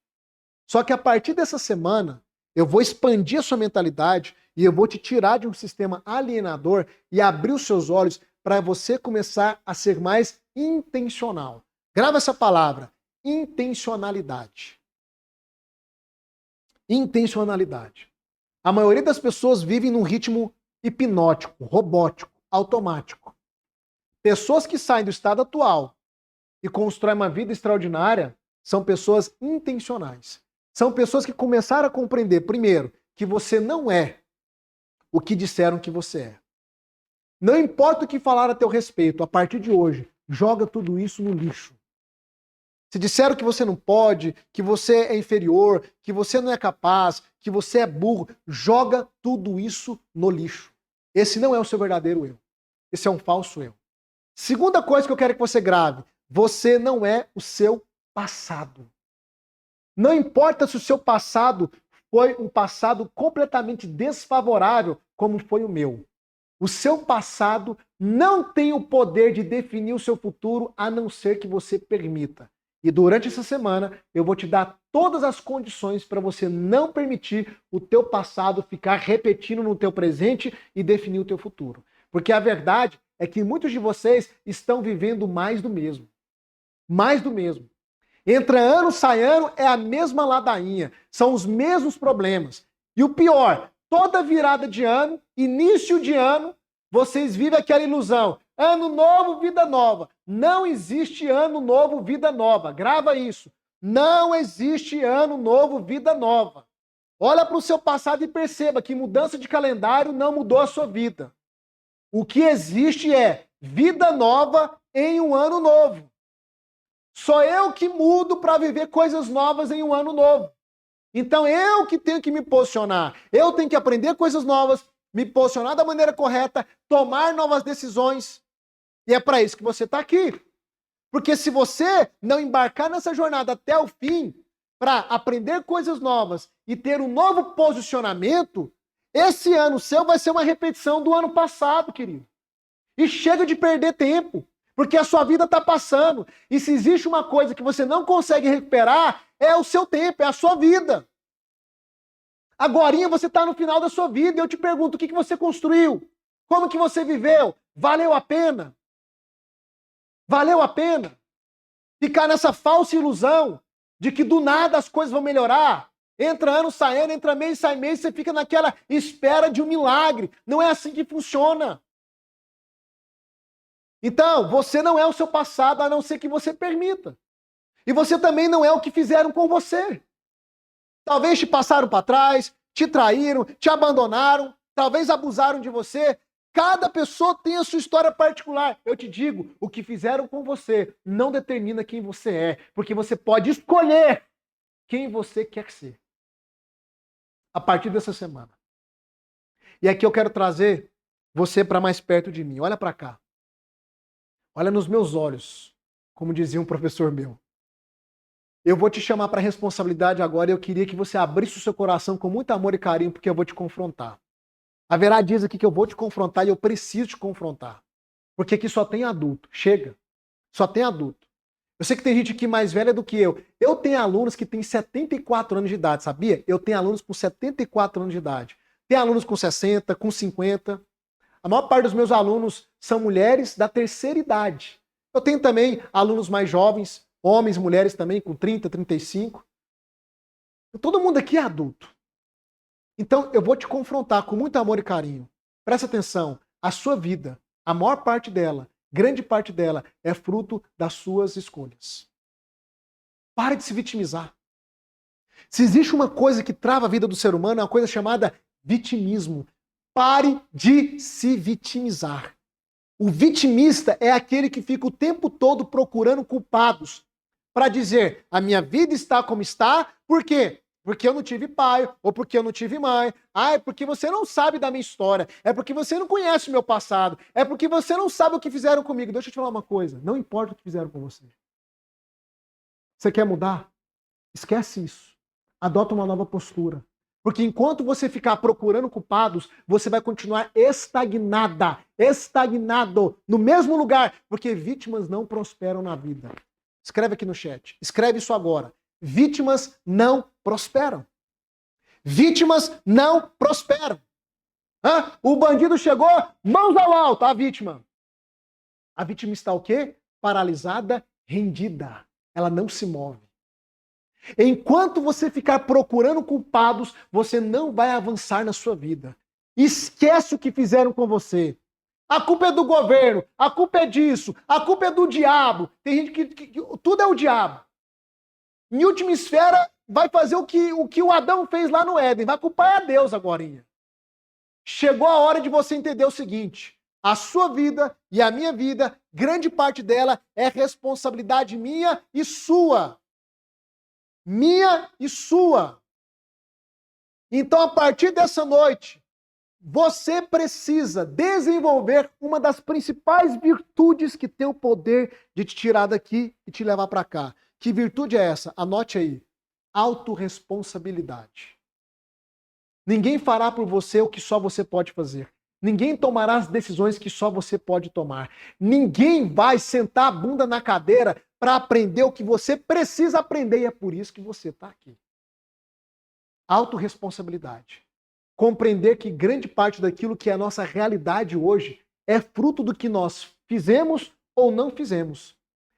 Só que a partir dessa semana, eu vou expandir a sua mentalidade e eu vou te tirar de um sistema alienador e abrir os seus olhos para você começar a ser mais intencional. Grava essa palavra, intencionalidade. Intencionalidade. A maioria das pessoas vivem num ritmo hipnótico, robótico, automático. Pessoas que saem do estado atual e constroem uma vida extraordinária são pessoas intencionais. São pessoas que começaram a compreender, primeiro, que você não é o que disseram que você é. Não importa o que falaram a teu respeito, a partir de hoje, joga tudo isso no lixo. Se disseram que você não pode, que você é inferior, que você não é capaz, que você é burro, joga tudo isso no lixo. Esse não é o seu verdadeiro eu. Esse é um falso eu. Segunda coisa que eu quero que você grave: você não é o seu passado. Não importa se o seu passado foi um passado completamente desfavorável, como foi o meu. O seu passado não tem o poder de definir o seu futuro, a não ser que você permita. E durante essa semana eu vou te dar todas as condições para você não permitir o teu passado ficar repetindo no teu presente e definir o teu futuro. Porque a verdade é que muitos de vocês estão vivendo mais do mesmo. Mais do mesmo. Entra ano, sai ano, é a mesma ladainha. São os mesmos problemas. E o pior, toda virada de ano, início de ano, vocês vivem aquela ilusão. Ano novo, vida nova. Não existe ano novo, vida nova. Grava isso. Não existe ano novo, vida nova. Olha para o seu passado e perceba que mudança de calendário não mudou a sua vida. O que existe é vida nova em um ano novo. Sou eu que mudo para viver coisas novas em um ano novo. Então eu que tenho que me posicionar. Eu tenho que aprender coisas novas, me posicionar da maneira correta, tomar novas decisões. E é para isso que você está aqui. Porque se você não embarcar nessa jornada até o fim, para aprender coisas novas e ter um novo posicionamento, esse ano seu vai ser uma repetição do ano passado, querido. E chega de perder tempo. Porque a sua vida está passando. E se existe uma coisa que você não consegue recuperar, é o seu tempo, é a sua vida. Agorinha você está no final da sua vida e eu te pergunto, o que você construiu? Como que você viveu? Valeu a pena? Valeu a pena? Ficar nessa falsa ilusão de que do nada as coisas vão melhorar? Entra ano, sai ano, entra mês, sai mês, você fica naquela espera de um milagre. Não é assim que funciona. Então, você não é o seu passado, a não ser que você permita. E você também não é o que fizeram com você. Talvez te passaram para trás, te traíram, te abandonaram, talvez abusaram de você. Cada pessoa tem a sua história particular. Eu te digo, o que fizeram com você não determina quem você é, porque você pode escolher quem você quer ser. A partir dessa semana. E aqui eu quero trazer você para mais perto de mim. Olha para cá. Olha nos meus olhos, como dizia um professor meu. Eu vou te chamar para a responsabilidade agora e eu queria que você abrisse o seu coração com muito amor e carinho, porque eu vou te confrontar. Haverá dias aqui que eu vou te confrontar e eu preciso te confrontar. Porque aqui só tem adulto. Chega. Só tem adulto. Eu sei que tem gente aqui mais velha do que eu. Eu tenho alunos que têm 74 anos de idade, sabia? Eu tenho alunos com 74 anos de idade. Tem alunos com 60, com 50. A maior parte dos meus alunos são mulheres da terceira idade. Eu tenho também alunos mais jovens, homens, mulheres também, com 30, 35. Todo mundo aqui é adulto. Então, eu vou te confrontar com muito amor e carinho. Presta atenção, a sua vida, a maior parte dela, grande parte dela, é fruto das suas escolhas. Pare de se vitimizar. Se existe uma coisa que trava a vida do ser humano, é uma coisa chamada vitimismo. Pare de se vitimizar. O vitimista é aquele que fica o tempo todo procurando culpados para dizer, a minha vida está como está, por quê? Porque eu não tive pai, ou porque eu não tive mãe. Ah, é porque você não sabe da minha história. É porque você não conhece o meu passado. É porque você não sabe o que fizeram comigo. Deixa eu te falar uma coisa. Não importa o que fizeram com você. Você quer mudar? Esquece isso. Adota uma nova postura. Porque enquanto você ficar procurando culpados, você vai continuar estagnada, estagnado, no mesmo lugar. Porque vítimas não prosperam na vida. Escreve aqui no chat. Escreve isso agora. Vítimas não prosperam. Vítimas não prosperam. O bandido chegou, mãos ao alto, a vítima. A vítima está o quê? Paralisada, rendida. Ela não se move. Enquanto você ficar procurando culpados, você não vai avançar na sua vida. Esquece o que fizeram com você. A culpa é do governo, a culpa é disso, a culpa é do diabo. Tem gente que tudo é o diabo. Em última esfera, vai fazer o que o Adão fez lá no Éden. Vai culpar a Deus agora. Chegou a hora de você entender o seguinte. A sua vida e a minha vida, grande parte dela é responsabilidade minha e sua. Minha e sua. Então, a partir dessa noite, você precisa desenvolver uma das principais virtudes que tem o poder de te tirar daqui e te levar para cá. Que virtude é essa? Anote aí. Autorresponsabilidade. Ninguém fará por você o que só você pode fazer. Ninguém tomará as decisões que só você pode tomar. Ninguém vai sentar a bunda na cadeira para aprender o que você precisa aprender e é por isso que você está aqui. Autorresponsabilidade. Compreender que grande parte daquilo que é a nossa realidade hoje é fruto do que nós fizemos ou não fizemos.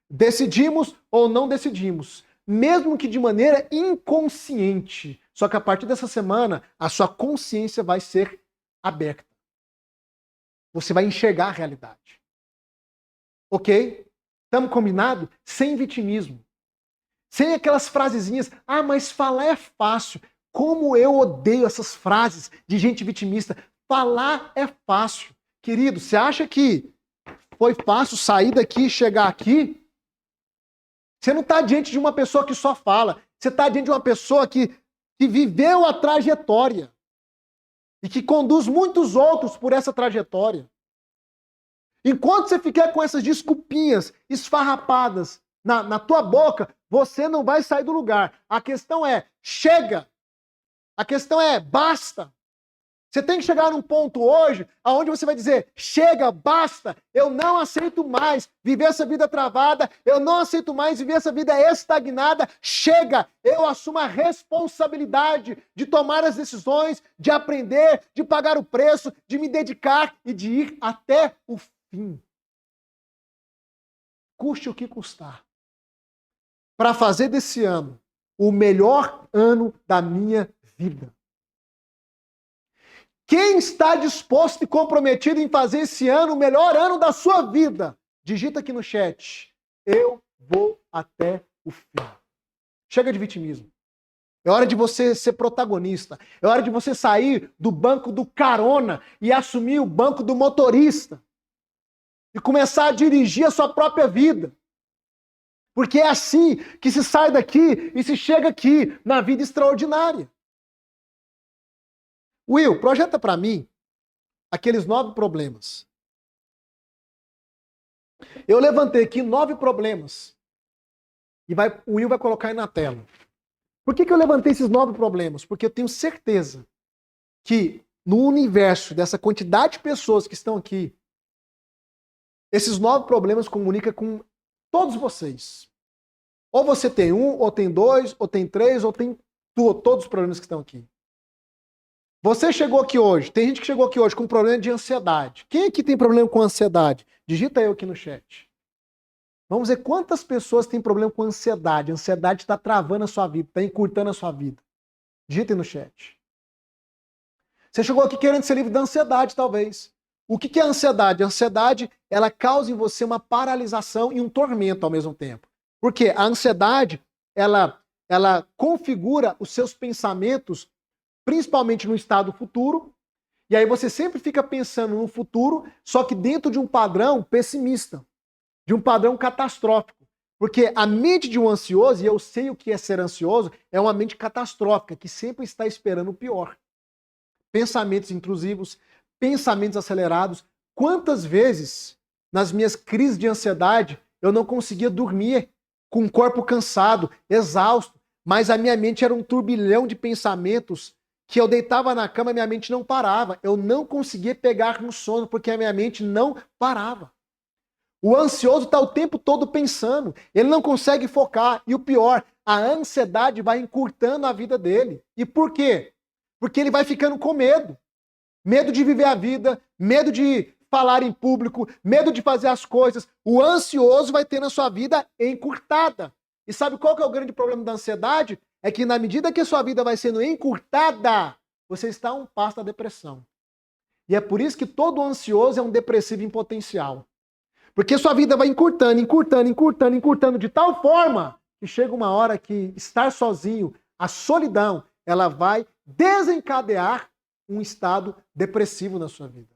Decidimos ou não decidimos. Mesmo que de maneira inconsciente. Só que a partir dessa semana, a sua consciência vai ser aberta. Você vai enxergar a realidade. Ok? Estamos combinados? Sem vitimismo. Sem aquelas frasezinhas, mas falar é fácil. Como eu odeio essas frases de gente vitimista. Falar é fácil. Querido, você acha que foi fácil sair daqui e chegar aqui? Você não está diante de uma pessoa que só fala. Você está diante de uma pessoa que viveu a trajetória. E que conduz muitos outros por essa trajetória. Enquanto você ficar com essas desculpinhas esfarrapadas na tua boca, você não vai sair do lugar. A questão é, chega. A questão é, basta. Você tem que chegar num ponto hoje onde você vai dizer, chega, basta, eu não aceito mais viver essa vida travada, eu não aceito mais viver essa vida estagnada, chega, eu assumo a responsabilidade de tomar as decisões, de aprender, de pagar o preço, de me dedicar e de ir até o fim. Custe o que custar. Para fazer desse ano o melhor ano da minha vida. Quem está disposto e comprometido em fazer esse ano o melhor ano da sua vida? Digita aqui no chat. Eu vou até o fim. Chega de vitimismo. É hora de você ser protagonista. É hora de você sair do banco do carona e assumir o banco do motorista. E começar a dirigir a sua própria vida. Porque é assim que se sai daqui e se chega aqui na vida extraordinária. Will, projeta para mim aqueles 9 problemas. Eu levantei aqui 9 problemas. E o Will vai colocar aí na tela. Por que eu levantei esses 9 problemas? Porque eu tenho certeza que no universo dessa quantidade de pessoas que estão aqui, esses 9 problemas comunicam com todos vocês. Ou você tem um, ou tem 2, ou tem 3, ou tem todos os problemas que estão aqui. Você chegou aqui hoje, tem gente que chegou aqui hoje com problema de ansiedade. Quem aqui tem problema com ansiedade? Digita eu aqui no chat. Vamos ver quantas pessoas têm problema com ansiedade. A ansiedade está travando a sua vida, está encurtando a sua vida. Digita aí no chat. Você chegou aqui querendo ser livre da ansiedade, talvez. O que é a ansiedade? A ansiedade, ela causa em você uma paralisação e um tormento ao mesmo tempo. Porque a ansiedade, ela configura os seus pensamentos principalmente no estado futuro, e aí você sempre fica pensando no futuro, só que dentro de um padrão pessimista, de um padrão catastrófico. Porque a mente de um ansioso, e eu sei o que é ser ansioso, é uma mente catastrófica, que sempre está esperando o pior. Pensamentos intrusivos, pensamentos acelerados. Quantas vezes, nas minhas crises de ansiedade, eu não conseguia dormir, com o corpo cansado, exausto, mas a minha mente era um turbilhão de pensamentos que eu deitava na cama e minha mente não parava. Eu não conseguia pegar no sono porque a minha mente não parava. O ansioso está o tempo todo pensando. Ele não consegue focar. E o pior, a ansiedade vai encurtando a vida dele. E por quê? Porque ele vai ficando com medo. Medo de viver a vida, medo de falar em público, medo de fazer as coisas. O ansioso vai ter na sua vida encurtada. E sabe qual que é o grande problema da ansiedade? É que na medida que a sua vida vai sendo encurtada, você está a um passo da depressão. E é por isso que todo ansioso é um depressivo em potencial. Porque sua vida vai encurtando, encurtando, encurtando, encurtando de tal forma que chega uma hora que estar sozinho, a solidão, ela vai desencadear um estado depressivo na sua vida.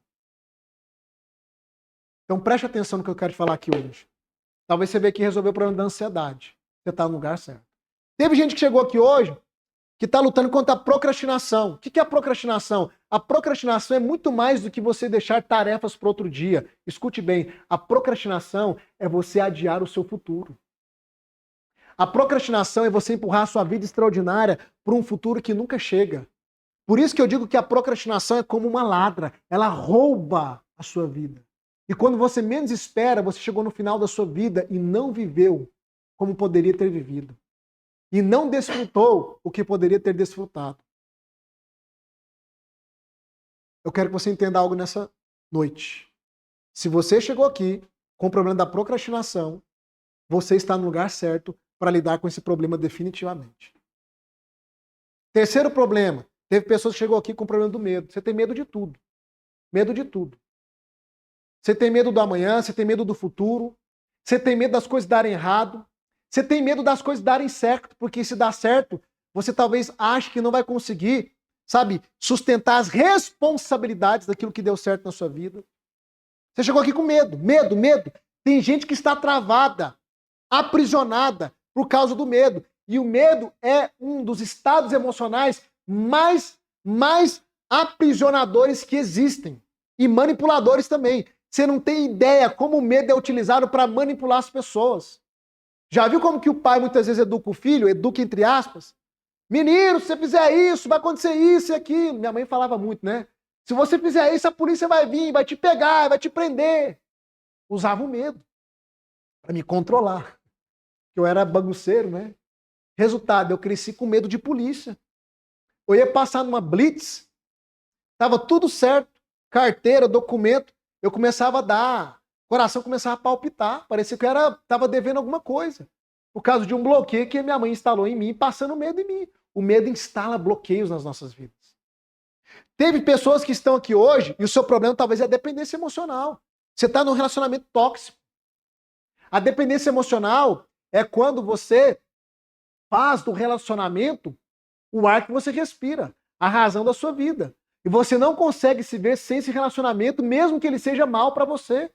Então preste atenção no que eu quero te falar aqui hoje. Talvez você veja que resolveu o problema da ansiedade. Você está no lugar certo. Teve gente que chegou aqui hoje que está lutando contra a procrastinação. O que é a procrastinação? A procrastinação é muito mais do que você deixar tarefas para outro dia. Escute bem, a procrastinação é você adiar o seu futuro. A procrastinação é você empurrar a sua vida extraordinária para um futuro que nunca chega. Por isso que eu digo que a procrastinação é como uma ladra, ela rouba a sua vida. E quando você menos espera, você chegou no final da sua vida e não viveu como poderia ter vivido. E não desfrutou o que poderia ter desfrutado. Eu quero que você entenda algo nessa noite. Se você chegou aqui com o problema da procrastinação, você está no lugar certo para lidar com esse problema definitivamente. Terceiro problema. Teve pessoas que chegou aqui com o problema do medo. Você tem medo de tudo. Medo de tudo. Você tem medo do amanhã, você tem medo do futuro, você tem medo das coisas darem errado, você tem medo das coisas darem certo, porque se dá certo, você talvez ache que não vai conseguir, sabe, sustentar as responsabilidades daquilo que deu certo na sua vida. Você chegou aqui com medo, medo, medo. Tem gente que está travada, aprisionada por causa do medo. E o medo é um dos estados emocionais mais aprisionadores que existem. E manipuladores também. Você não tem ideia como o medo é utilizado para manipular as pessoas. Já viu como que o pai muitas vezes educa o filho? Educa entre aspas. Menino, se você fizer isso, vai acontecer isso e aquilo. Minha mãe falava muito, né? Se você fizer isso, a polícia vai vir, vai te pegar, vai te prender. Usava o medo para me controlar. Eu era bagunceiro, né? Resultado, eu cresci com medo de polícia. Eu ia passar numa blitz, tava tudo certo, carteira, documento, eu começava a dar, o coração começava a palpitar, parecia que eu tava devendo alguma coisa, por causa de um bloqueio que minha mãe instalou em mim, passando medo em mim. O medo instala bloqueios nas nossas vidas. Teve pessoas que estão aqui hoje e o seu problema talvez é a dependência emocional. Você está num relacionamento tóxico. A dependência emocional é quando você faz do relacionamento o ar que você respira, a razão da sua vida. E você não consegue se ver sem esse relacionamento, mesmo que ele seja mal para você.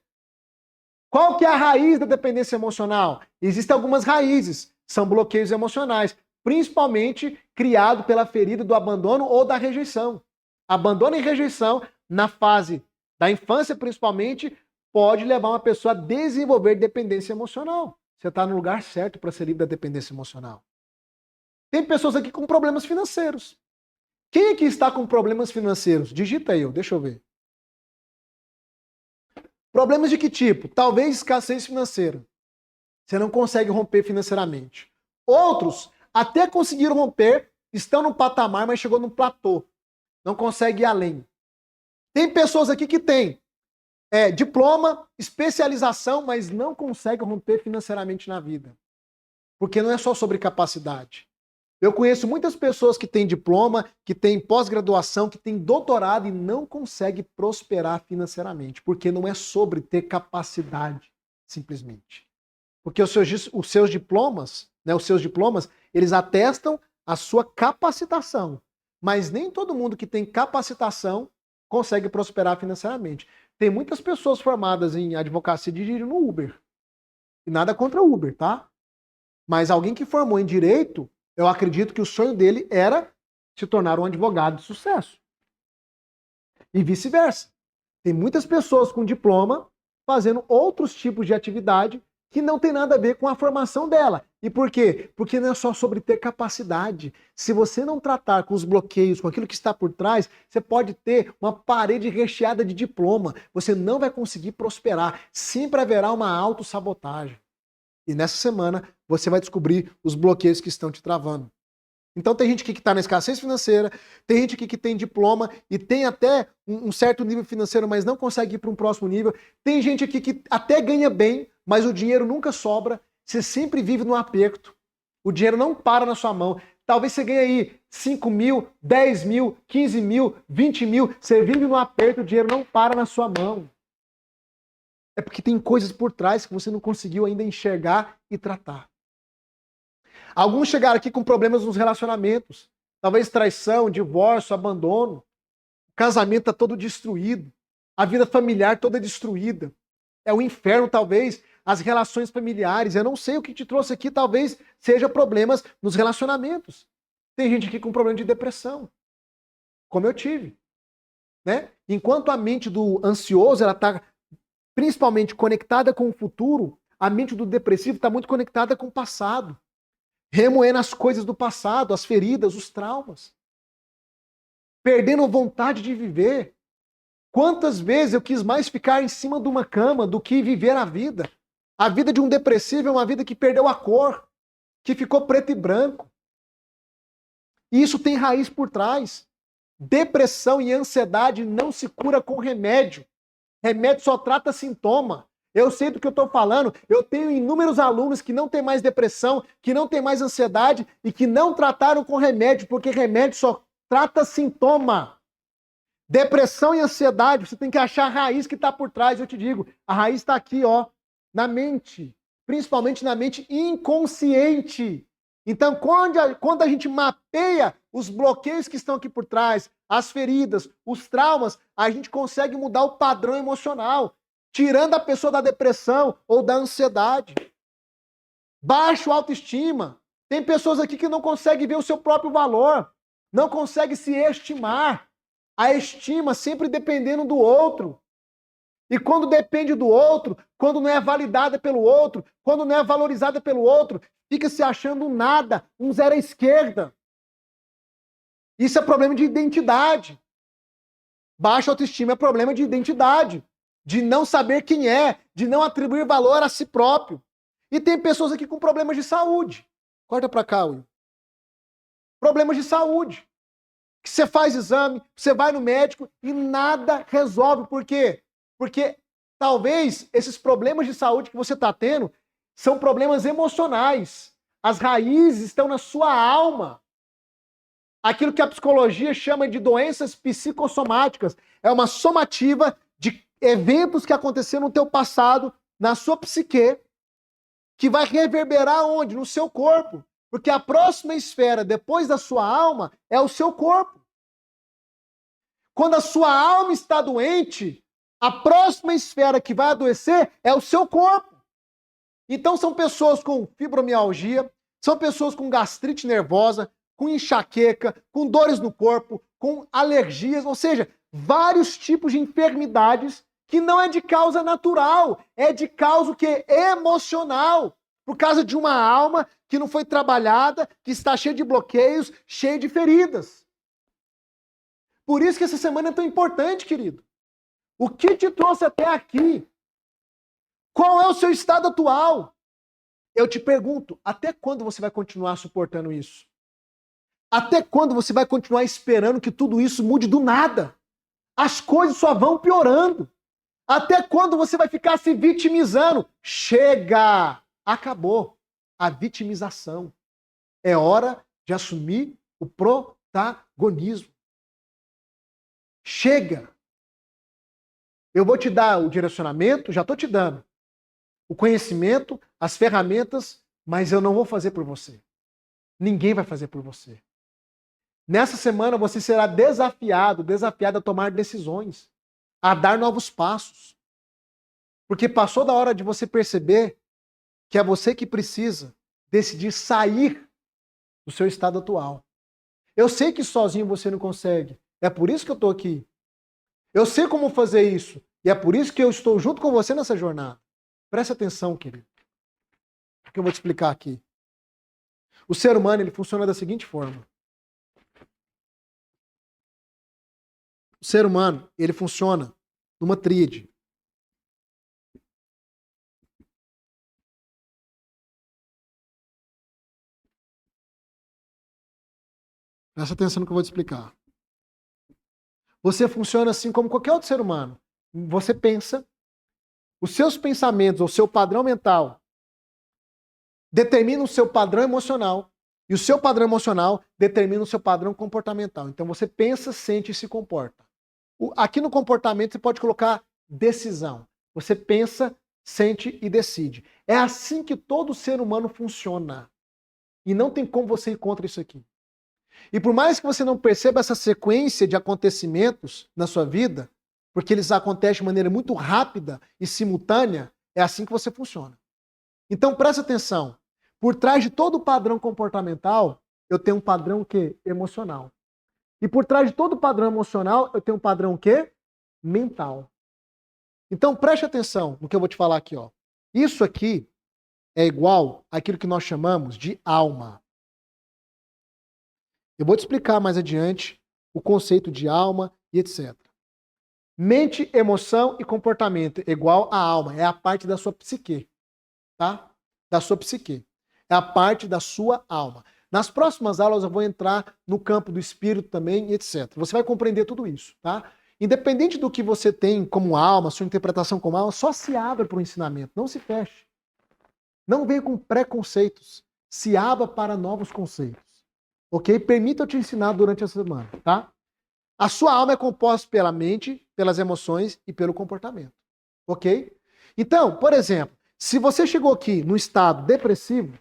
Qual que é a raiz da dependência emocional? Existem algumas raízes, são bloqueios emocionais, principalmente criado pela ferida do abandono ou da rejeição. Abandono e rejeição, na fase da infância principalmente, pode levar uma pessoa a desenvolver dependência emocional. Você está no lugar certo para ser livre da dependência emocional. Tem pessoas aqui com problemas financeiros. Quem aqui está com problemas financeiros? Digita aí, deixa eu ver. Problemas de que tipo? Talvez escassez financeira. Você não consegue romper financeiramente. Outros até conseguiram romper, estão no patamar, mas chegou no platô. Não consegue ir além. Tem pessoas aqui que têm diploma, especialização, mas não conseguem romper financeiramente na vida. Porque não é só sobre capacidade. Eu conheço muitas pessoas que têm diploma, que têm pós-graduação, que têm doutorado e não conseguem prosperar financeiramente, porque não é sobre ter capacidade, simplesmente. Porque os seus diplomas, eles atestam a sua capacitação, mas nem todo mundo que tem capacitação consegue prosperar financeiramente. Tem muitas pessoas formadas em advocacia dirigindo no Uber. E nada contra o Uber, tá? Mas alguém que formou em direito, eu acredito que o sonho dele era se tornar um advogado de sucesso. E vice-versa. Tem muitas pessoas com diploma fazendo outros tipos de atividade que não tem nada a ver com a formação dela. E por quê? Porque não é só sobre ter capacidade. Se você não tratar com os bloqueios, com aquilo que está por trás, você pode ter uma parede recheada de diploma. Você não vai conseguir prosperar. Sempre haverá uma autossabotagem. E nessa semana você vai descobrir os bloqueios que estão te travando. Então tem gente aqui que está na escassez financeira, tem gente aqui que tem diploma e tem até um certo nível financeiro, mas não consegue ir para um próximo nível. Tem gente aqui que até ganha bem, mas o dinheiro nunca sobra. Você sempre vive no aperto. O dinheiro não para na sua mão. Talvez você ganhe aí 5 mil, 10 mil, 15 mil, 20 mil. Você vive no aperto, o dinheiro não para na sua mão. É porque tem coisas por trás que você não conseguiu ainda enxergar e tratar. Alguns chegaram aqui com problemas nos relacionamentos. Talvez traição, divórcio, abandono. O casamento está todo destruído. A vida familiar toda destruída. É o inferno, talvez, as relações familiares. Eu não sei o que te trouxe aqui, talvez seja problemas nos relacionamentos. Tem gente aqui com problema de depressão, como eu tive. Né? Enquanto a mente do ansioso ela está principalmente conectada com o futuro, a mente do depressivo está muito conectada com o passado, remoendo as coisas do passado, as feridas, os traumas, perdendo a vontade de viver. Quantas vezes eu quis mais ficar em cima de uma cama do que viver a vida? A vida de um depressivo é uma vida que perdeu a cor, que ficou preto e branco. E isso tem raiz por trás. Depressão e ansiedade não se cura com remédio. Remédio só trata sintoma. Eu sei do que eu estou falando. Eu tenho inúmeros alunos que não têm mais depressão, que não têm mais ansiedade e que não trataram com remédio, porque remédio só trata sintoma. Depressão e ansiedade, você tem que achar a raiz que está por trás. Eu te digo, a raiz está aqui, ó, na mente, principalmente na mente inconsciente. Então, quando a gente mapeia os bloqueios que estão aqui por trás, as feridas, os traumas, a gente consegue mudar o padrão emocional, tirando a pessoa da depressão ou da ansiedade. Baixo autoestima. Tem pessoas aqui que não conseguem ver o seu próprio valor, não conseguem se estimar. A estima sempre dependendo do outro. E quando depende do outro, quando não é validada pelo outro, quando não é valorizada pelo outro, fica se achando nada, um zero à esquerda. Isso é problema de identidade. Baixa autoestima é problema de identidade, de não saber quem é, de não atribuir valor a si próprio. E tem pessoas aqui com problemas de saúde. Corta pra cá, Will. Problemas de saúde. Que você faz exame, você vai no médico e nada resolve. Por quê? Porque talvez esses problemas de saúde que você está tendo são problemas emocionais. As raízes estão na sua alma. Aquilo que a psicologia chama de doenças psicossomáticas. É uma somativa de eventos que aconteceram no teu passado, na sua psique, que vai reverberar onde? No seu corpo. Porque a próxima esfera, depois da sua alma, é o seu corpo. Quando a sua alma está doente, a próxima esfera que vai adoecer é o seu corpo. Então são pessoas com fibromialgia, são pessoas com gastrite nervosa, com enxaqueca, com dores no corpo, com alergias, ou seja, vários tipos de enfermidades que não é de causa natural, é de causa que emocional, por causa de uma alma que não foi trabalhada, que está cheia de bloqueios, cheia de feridas. Por isso que essa semana é tão importante, querido. O que te trouxe até aqui? Qual é o seu estado atual? Eu te pergunto, até quando você vai continuar suportando isso? Até quando você vai continuar esperando que tudo isso mude do nada? As coisas só vão piorando. Até quando você vai ficar se vitimizando? Chega! Acabou a vitimização. É hora de assumir o protagonismo. Chega! Eu vou te dar o direcionamento, já estou te dando. O conhecimento, as ferramentas, mas eu não vou fazer por você. Ninguém vai fazer por você. Nessa semana você será desafiada a tomar decisões, a dar novos passos. Porque passou da hora de você perceber que é você que precisa decidir sair do seu estado atual. Eu sei que sozinho você não consegue. É por isso que eu estou aqui. Eu sei como fazer isso. E é por isso que eu estou junto com você nessa jornada. Preste atenção, querido. O que eu vou te explicar aqui. O ser humano ele funciona da seguinte forma. O ser humano ele funciona numa tríade. Presta atenção no que eu vou te explicar. Você funciona assim como qualquer outro ser humano. Você pensa, os seus pensamentos, ou seu padrão mental, determinam o seu padrão emocional, e o seu padrão emocional determina o seu padrão comportamental. Então você pensa, sente e se comporta. Aqui no comportamento você pode colocar decisão. Você pensa, sente e decide. É assim que todo ser humano funciona. E não tem como você ir contra isso aqui. E por mais que você não perceba essa sequência de acontecimentos na sua vida, porque eles acontecem de maneira muito rápida e simultânea, é assim que você funciona. Então preste atenção. Por trás de todo o padrão comportamental, eu tenho um padrão o quê? Emocional. E por trás de todo padrão emocional, eu tenho um padrão o quê? Mental. Então preste atenção no que eu vou te falar aqui, ó. Isso aqui é igual àquilo que nós chamamos de alma. Eu vou te explicar mais adiante o conceito de alma e etc. Mente, emoção e comportamento é igual à alma, é a parte da sua psique, tá? Da sua psique. É a parte da sua alma. Nas próximas aulas eu vou entrar no campo do espírito também, etc. Você vai compreender tudo isso, tá? Independente do que você tem como alma, sua interpretação como alma, só se abra para o ensinamento, não se feche. Não venha com preconceitos, se abra para novos conceitos. Ok? Permita eu te ensinar durante a semana, tá? A sua alma é composta pela mente, pelas emoções e pelo comportamento. Ok? Então, por exemplo, se você chegou aqui no estado depressivo,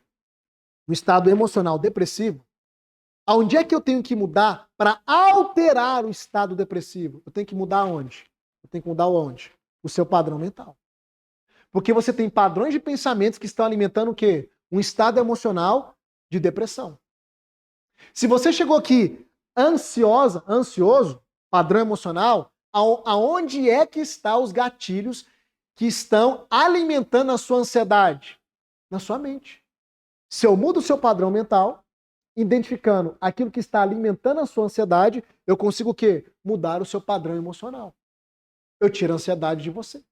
no estado emocional depressivo, aonde é que eu tenho que mudar para alterar o estado depressivo? Eu tenho que mudar onde? Eu tenho que mudar onde? O seu padrão mental. Porque você tem padrões de pensamentos que estão alimentando o quê? Um estado emocional de depressão. Se você chegou aqui ansioso, padrão emocional, aonde é que estão os gatilhos que estão alimentando a sua ansiedade? Na sua mente. Se eu mudo o seu padrão mental, identificando aquilo que está alimentando a sua ansiedade, eu consigo o quê? Mudar o seu padrão emocional. Eu tiro a ansiedade de você.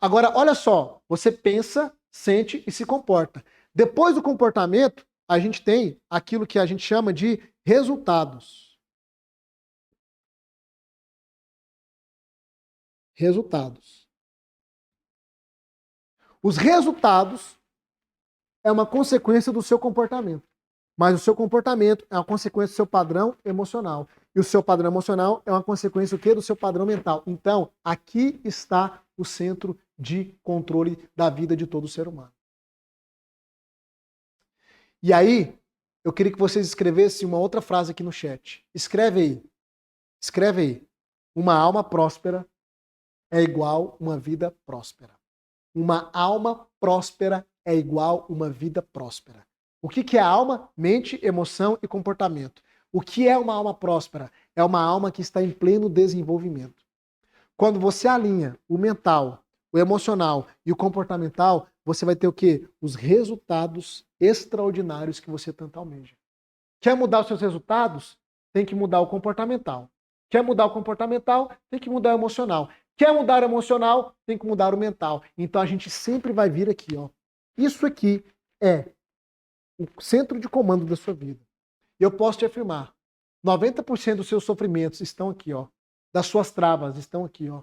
Agora, olha só, você pensa, sente e se comporta. Depois do comportamento, a gente tem aquilo que a gente chama de resultados. Resultados. Os resultados é uma consequência do seu comportamento. Mas o seu comportamento é uma consequência do seu padrão emocional. E o seu padrão emocional é uma consequência o quê? Do seu padrão mental. Então, aqui está o centro de controle da vida de todo ser humano. E aí, eu queria que vocês escrevessem uma outra frase aqui no chat. Escreve aí. Escreve aí. Uma alma próspera é igual uma vida próspera. Uma alma próspera é igual uma vida próspera. O que é alma? Mente, emoção e comportamento. O que é uma alma próspera? É uma alma que está em pleno desenvolvimento. Quando você alinha o mental, o emocional e o comportamental, você vai ter o quê? Os resultados extraordinários que você tanto almeja. Quer mudar os seus resultados? Tem que mudar o comportamental. Quer mudar o comportamental? Tem que mudar o emocional. Quer mudar o emocional? Tem que mudar o mental. Então a gente sempre vai vir aqui, ó. Isso aqui é o centro de comando da sua vida. E eu posso te afirmar, 90% dos seus sofrimentos estão aqui, ó. Das suas travas estão aqui, ó.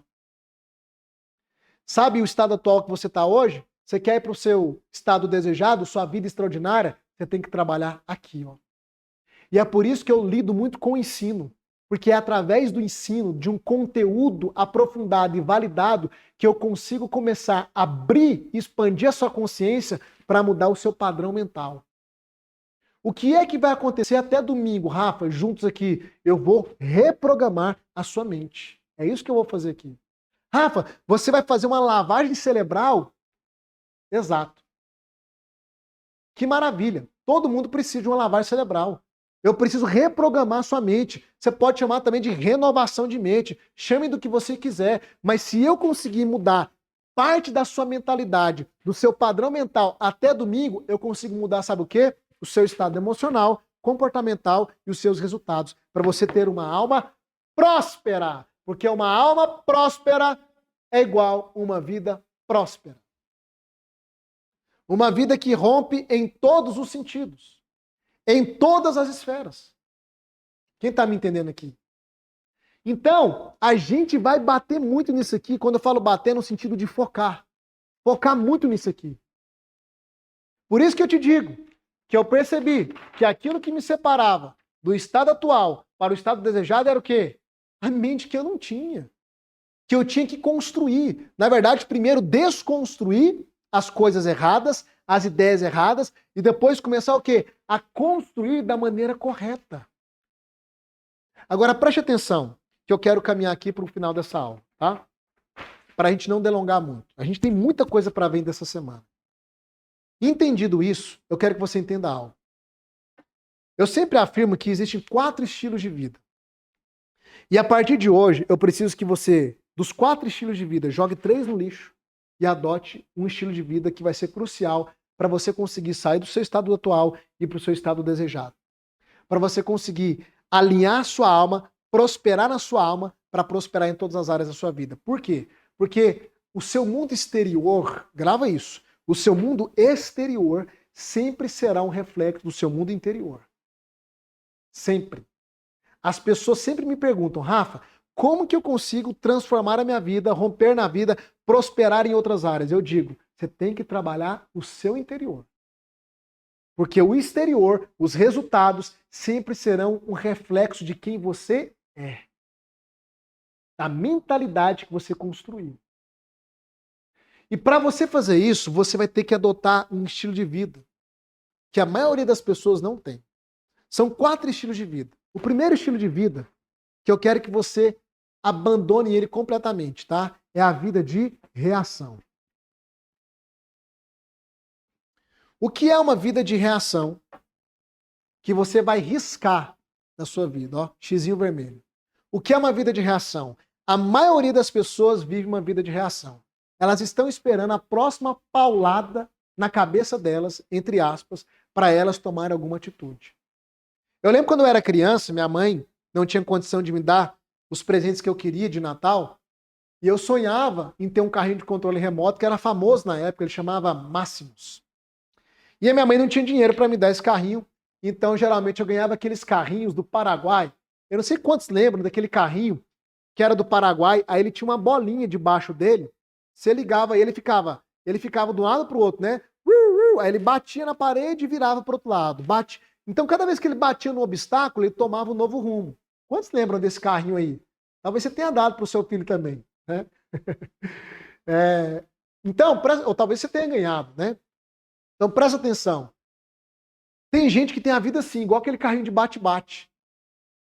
Sabe o estado atual que você está hoje? Você quer ir para o seu estado desejado, sua vida extraordinária? Você tem que trabalhar aqui, ó. E é por isso que eu lido muito com o ensino. Porque é através do ensino, de um conteúdo aprofundado e validado, que eu consigo começar a abrir e expandir a sua consciência para mudar o seu padrão mental. O que é que vai acontecer até domingo, Rafa? Juntos aqui, eu vou reprogramar a sua mente. É isso que eu vou fazer aqui. Rafa, você vai fazer uma lavagem cerebral? Exato. Que maravilha. Todo mundo precisa de uma lavagem cerebral. Eu preciso reprogramar a sua mente. Você pode chamar também de renovação de mente. Chame do que você quiser. Mas se eu conseguir mudar parte da sua mentalidade, do seu padrão mental até domingo, eu consigo mudar, sabe o quê? O seu estado emocional, comportamental e os seus resultados. Para você ter uma alma próspera. Porque uma alma próspera é igual uma vida próspera. Uma vida que rompe em todos os sentidos. Em todas as esferas. Quem está me entendendo aqui? Então, a gente vai bater muito nisso aqui. Quando eu falo bater, no sentido de focar. Focar muito nisso aqui. Por isso que eu te digo que eu percebi que aquilo que me separava do estado atual para o estado desejado era o quê? A mente que eu não tinha. Que eu tinha que construir. Na verdade, primeiro desconstruir as coisas erradas, as ideias erradas, e depois começar o quê? A construir da maneira correta. Agora, preste atenção, que eu quero caminhar aqui para o final dessa aula, tá? Para a gente não delongar muito. A gente tem muita coisa para ver dessa semana. Entendido isso, eu quero que você entenda algo. Eu sempre afirmo que existem 4 estilos de vida. E a partir de hoje, eu preciso que você, dos 4 estilos de vida, jogue 3 no lixo e adote um estilo de vida que vai ser crucial para você conseguir sair do seu estado atual e para o seu estado desejado. Para você conseguir alinhar sua alma, prosperar na sua alma, para prosperar em todas as áreas da sua vida. Por quê? Porque o seu mundo exterior, grava isso, o seu mundo exterior sempre será um reflexo do seu mundo interior. Sempre. As pessoas sempre me perguntam, Rafa, como que eu consigo transformar a minha vida, romper na vida, prosperar em outras áreas? Eu digo, você tem que trabalhar o seu interior. Porque o exterior, os resultados, sempre serão um reflexo de quem você é. Da mentalidade que você construiu. E para você fazer isso, você vai ter que adotar um estilo de vida que a maioria das pessoas não tem. São 4 estilos de vida. O primeiro estilo de vida, que eu quero que você abandone ele completamente, tá? É a vida de reação. O que é uma vida de reação? Que você vai riscar na sua vida, ó, xizinho vermelho. O que é uma vida de reação? A maioria das pessoas vive uma vida de reação. Elas estão esperando a próxima paulada na cabeça delas, entre aspas, para elas tomarem alguma atitude. Eu lembro quando eu era criança, minha mãe não tinha condição de me dar os presentes que eu queria de Natal, e eu sonhava em ter um carrinho de controle remoto que era famoso na época, ele chamava Máximos. E a minha mãe não tinha dinheiro para me dar esse carrinho, então geralmente eu ganhava aqueles carrinhos do Paraguai. Eu não sei quantos lembram daquele carrinho que era do Paraguai, aí ele tinha uma bolinha debaixo dele, você ligava e ele ficava de um lado para o outro, né? Aí ele batia na parede e virava para o outro lado. Então cada vez que ele batia no obstáculo, ele tomava um novo rumo. Quantos lembram desse carrinho aí? Talvez você tenha dado para o seu filho também, né? Então, ou talvez você tenha ganhado, né? Então presta atenção. Tem gente que tem a vida assim, igual aquele carrinho de bate-bate.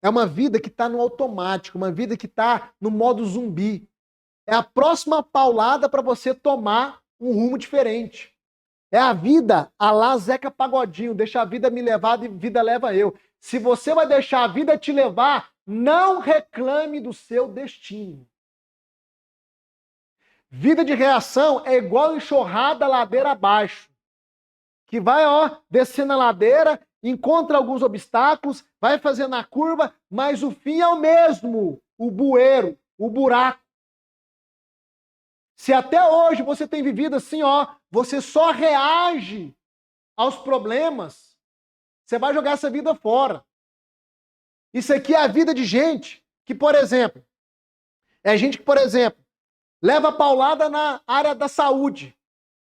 É uma vida que está no automático, uma vida que está no modo zumbi. É a próxima paulada para você tomar um rumo diferente. É a vida a lá Zeca Pagodinho, deixa a vida me levar e vida leva eu. Se você vai deixar a vida te levar, não reclame do seu destino. Vida de reação é igual enxurrada ladeira abaixo. Que vai, ó, descendo a ladeira, encontra alguns obstáculos, vai fazendo a curva, mas o fim é o mesmo, o bueiro, o buraco. Se até hoje você tem vivido assim, ó, você só reage aos problemas, você vai jogar essa vida fora. Isso aqui é a vida de gente que, por exemplo, leva paulada na área da saúde,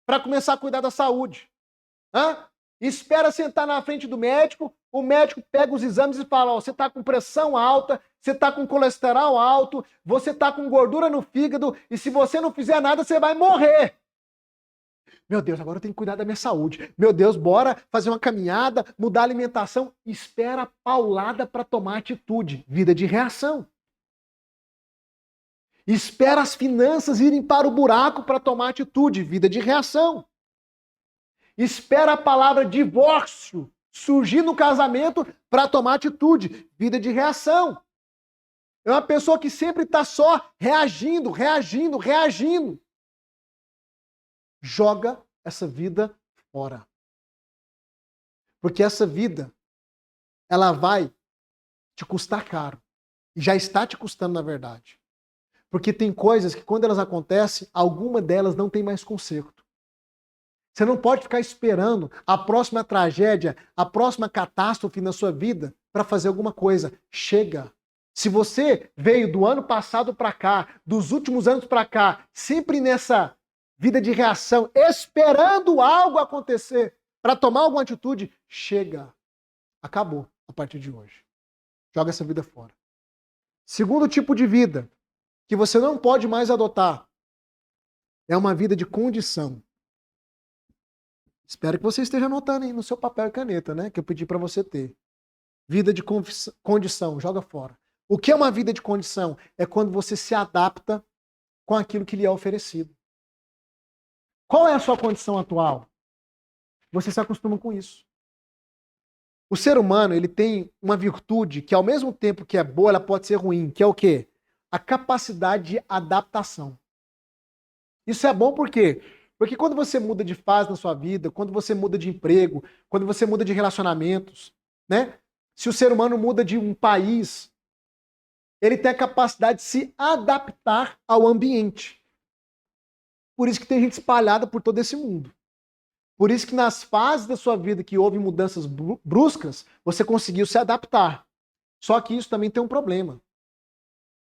para começar a cuidar da saúde. Espera sentar na frente do médico, o médico pega os exames e fala, ó, você está com pressão alta, você está com colesterol alto, você está com gordura no fígado, e se você não fizer nada, você vai morrer. Meu Deus, agora eu tenho que cuidar da minha saúde. Meu Deus, bora fazer uma caminhada, mudar a alimentação. Espera a paulada para tomar atitude. Vida de reação. Espera as finanças irem para o buraco para tomar atitude. Vida de reação. Espera a palavra divórcio surgir no casamento para tomar atitude. Vida de reação. É uma pessoa que sempre está só reagindo. Joga essa vida fora. Porque essa vida, ela vai te custar caro. E já está te custando, na verdade. Porque tem coisas que, quando elas acontecem, alguma delas não tem mais conserto. Você não pode ficar esperando a próxima tragédia, a próxima catástrofe na sua vida para fazer alguma coisa. Chega. Se você veio do ano passado para cá, dos últimos anos para cá, sempre nessa vida de reação, esperando algo acontecer para tomar alguma atitude, chega. Acabou a partir de hoje. Joga essa vida fora. Segundo tipo de vida que você não pode mais adotar é uma vida de condição. Espero que você esteja anotando aí no seu papel e caneta, né? Que eu pedi para você ter. Vida de condição, joga fora. O que é uma vida de condição? É quando você se adapta com aquilo que lhe é oferecido. Qual é a sua condição atual? Você se acostuma com isso. O ser humano, ele tem uma virtude que, ao mesmo tempo que é boa, ela pode ser ruim, que é o quê? A capacidade de adaptação. Isso é bom por quê? Porque quando você muda de fase na sua vida, quando você muda de emprego, quando você muda de relacionamentos, né? Se o ser humano muda de um país, ele tem a capacidade de se adaptar ao ambiente. Por isso que tem gente espalhada por todo esse mundo. Por isso que nas fases da sua vida que houve mudanças bruscas, você conseguiu se adaptar. Só que isso também tem um problema.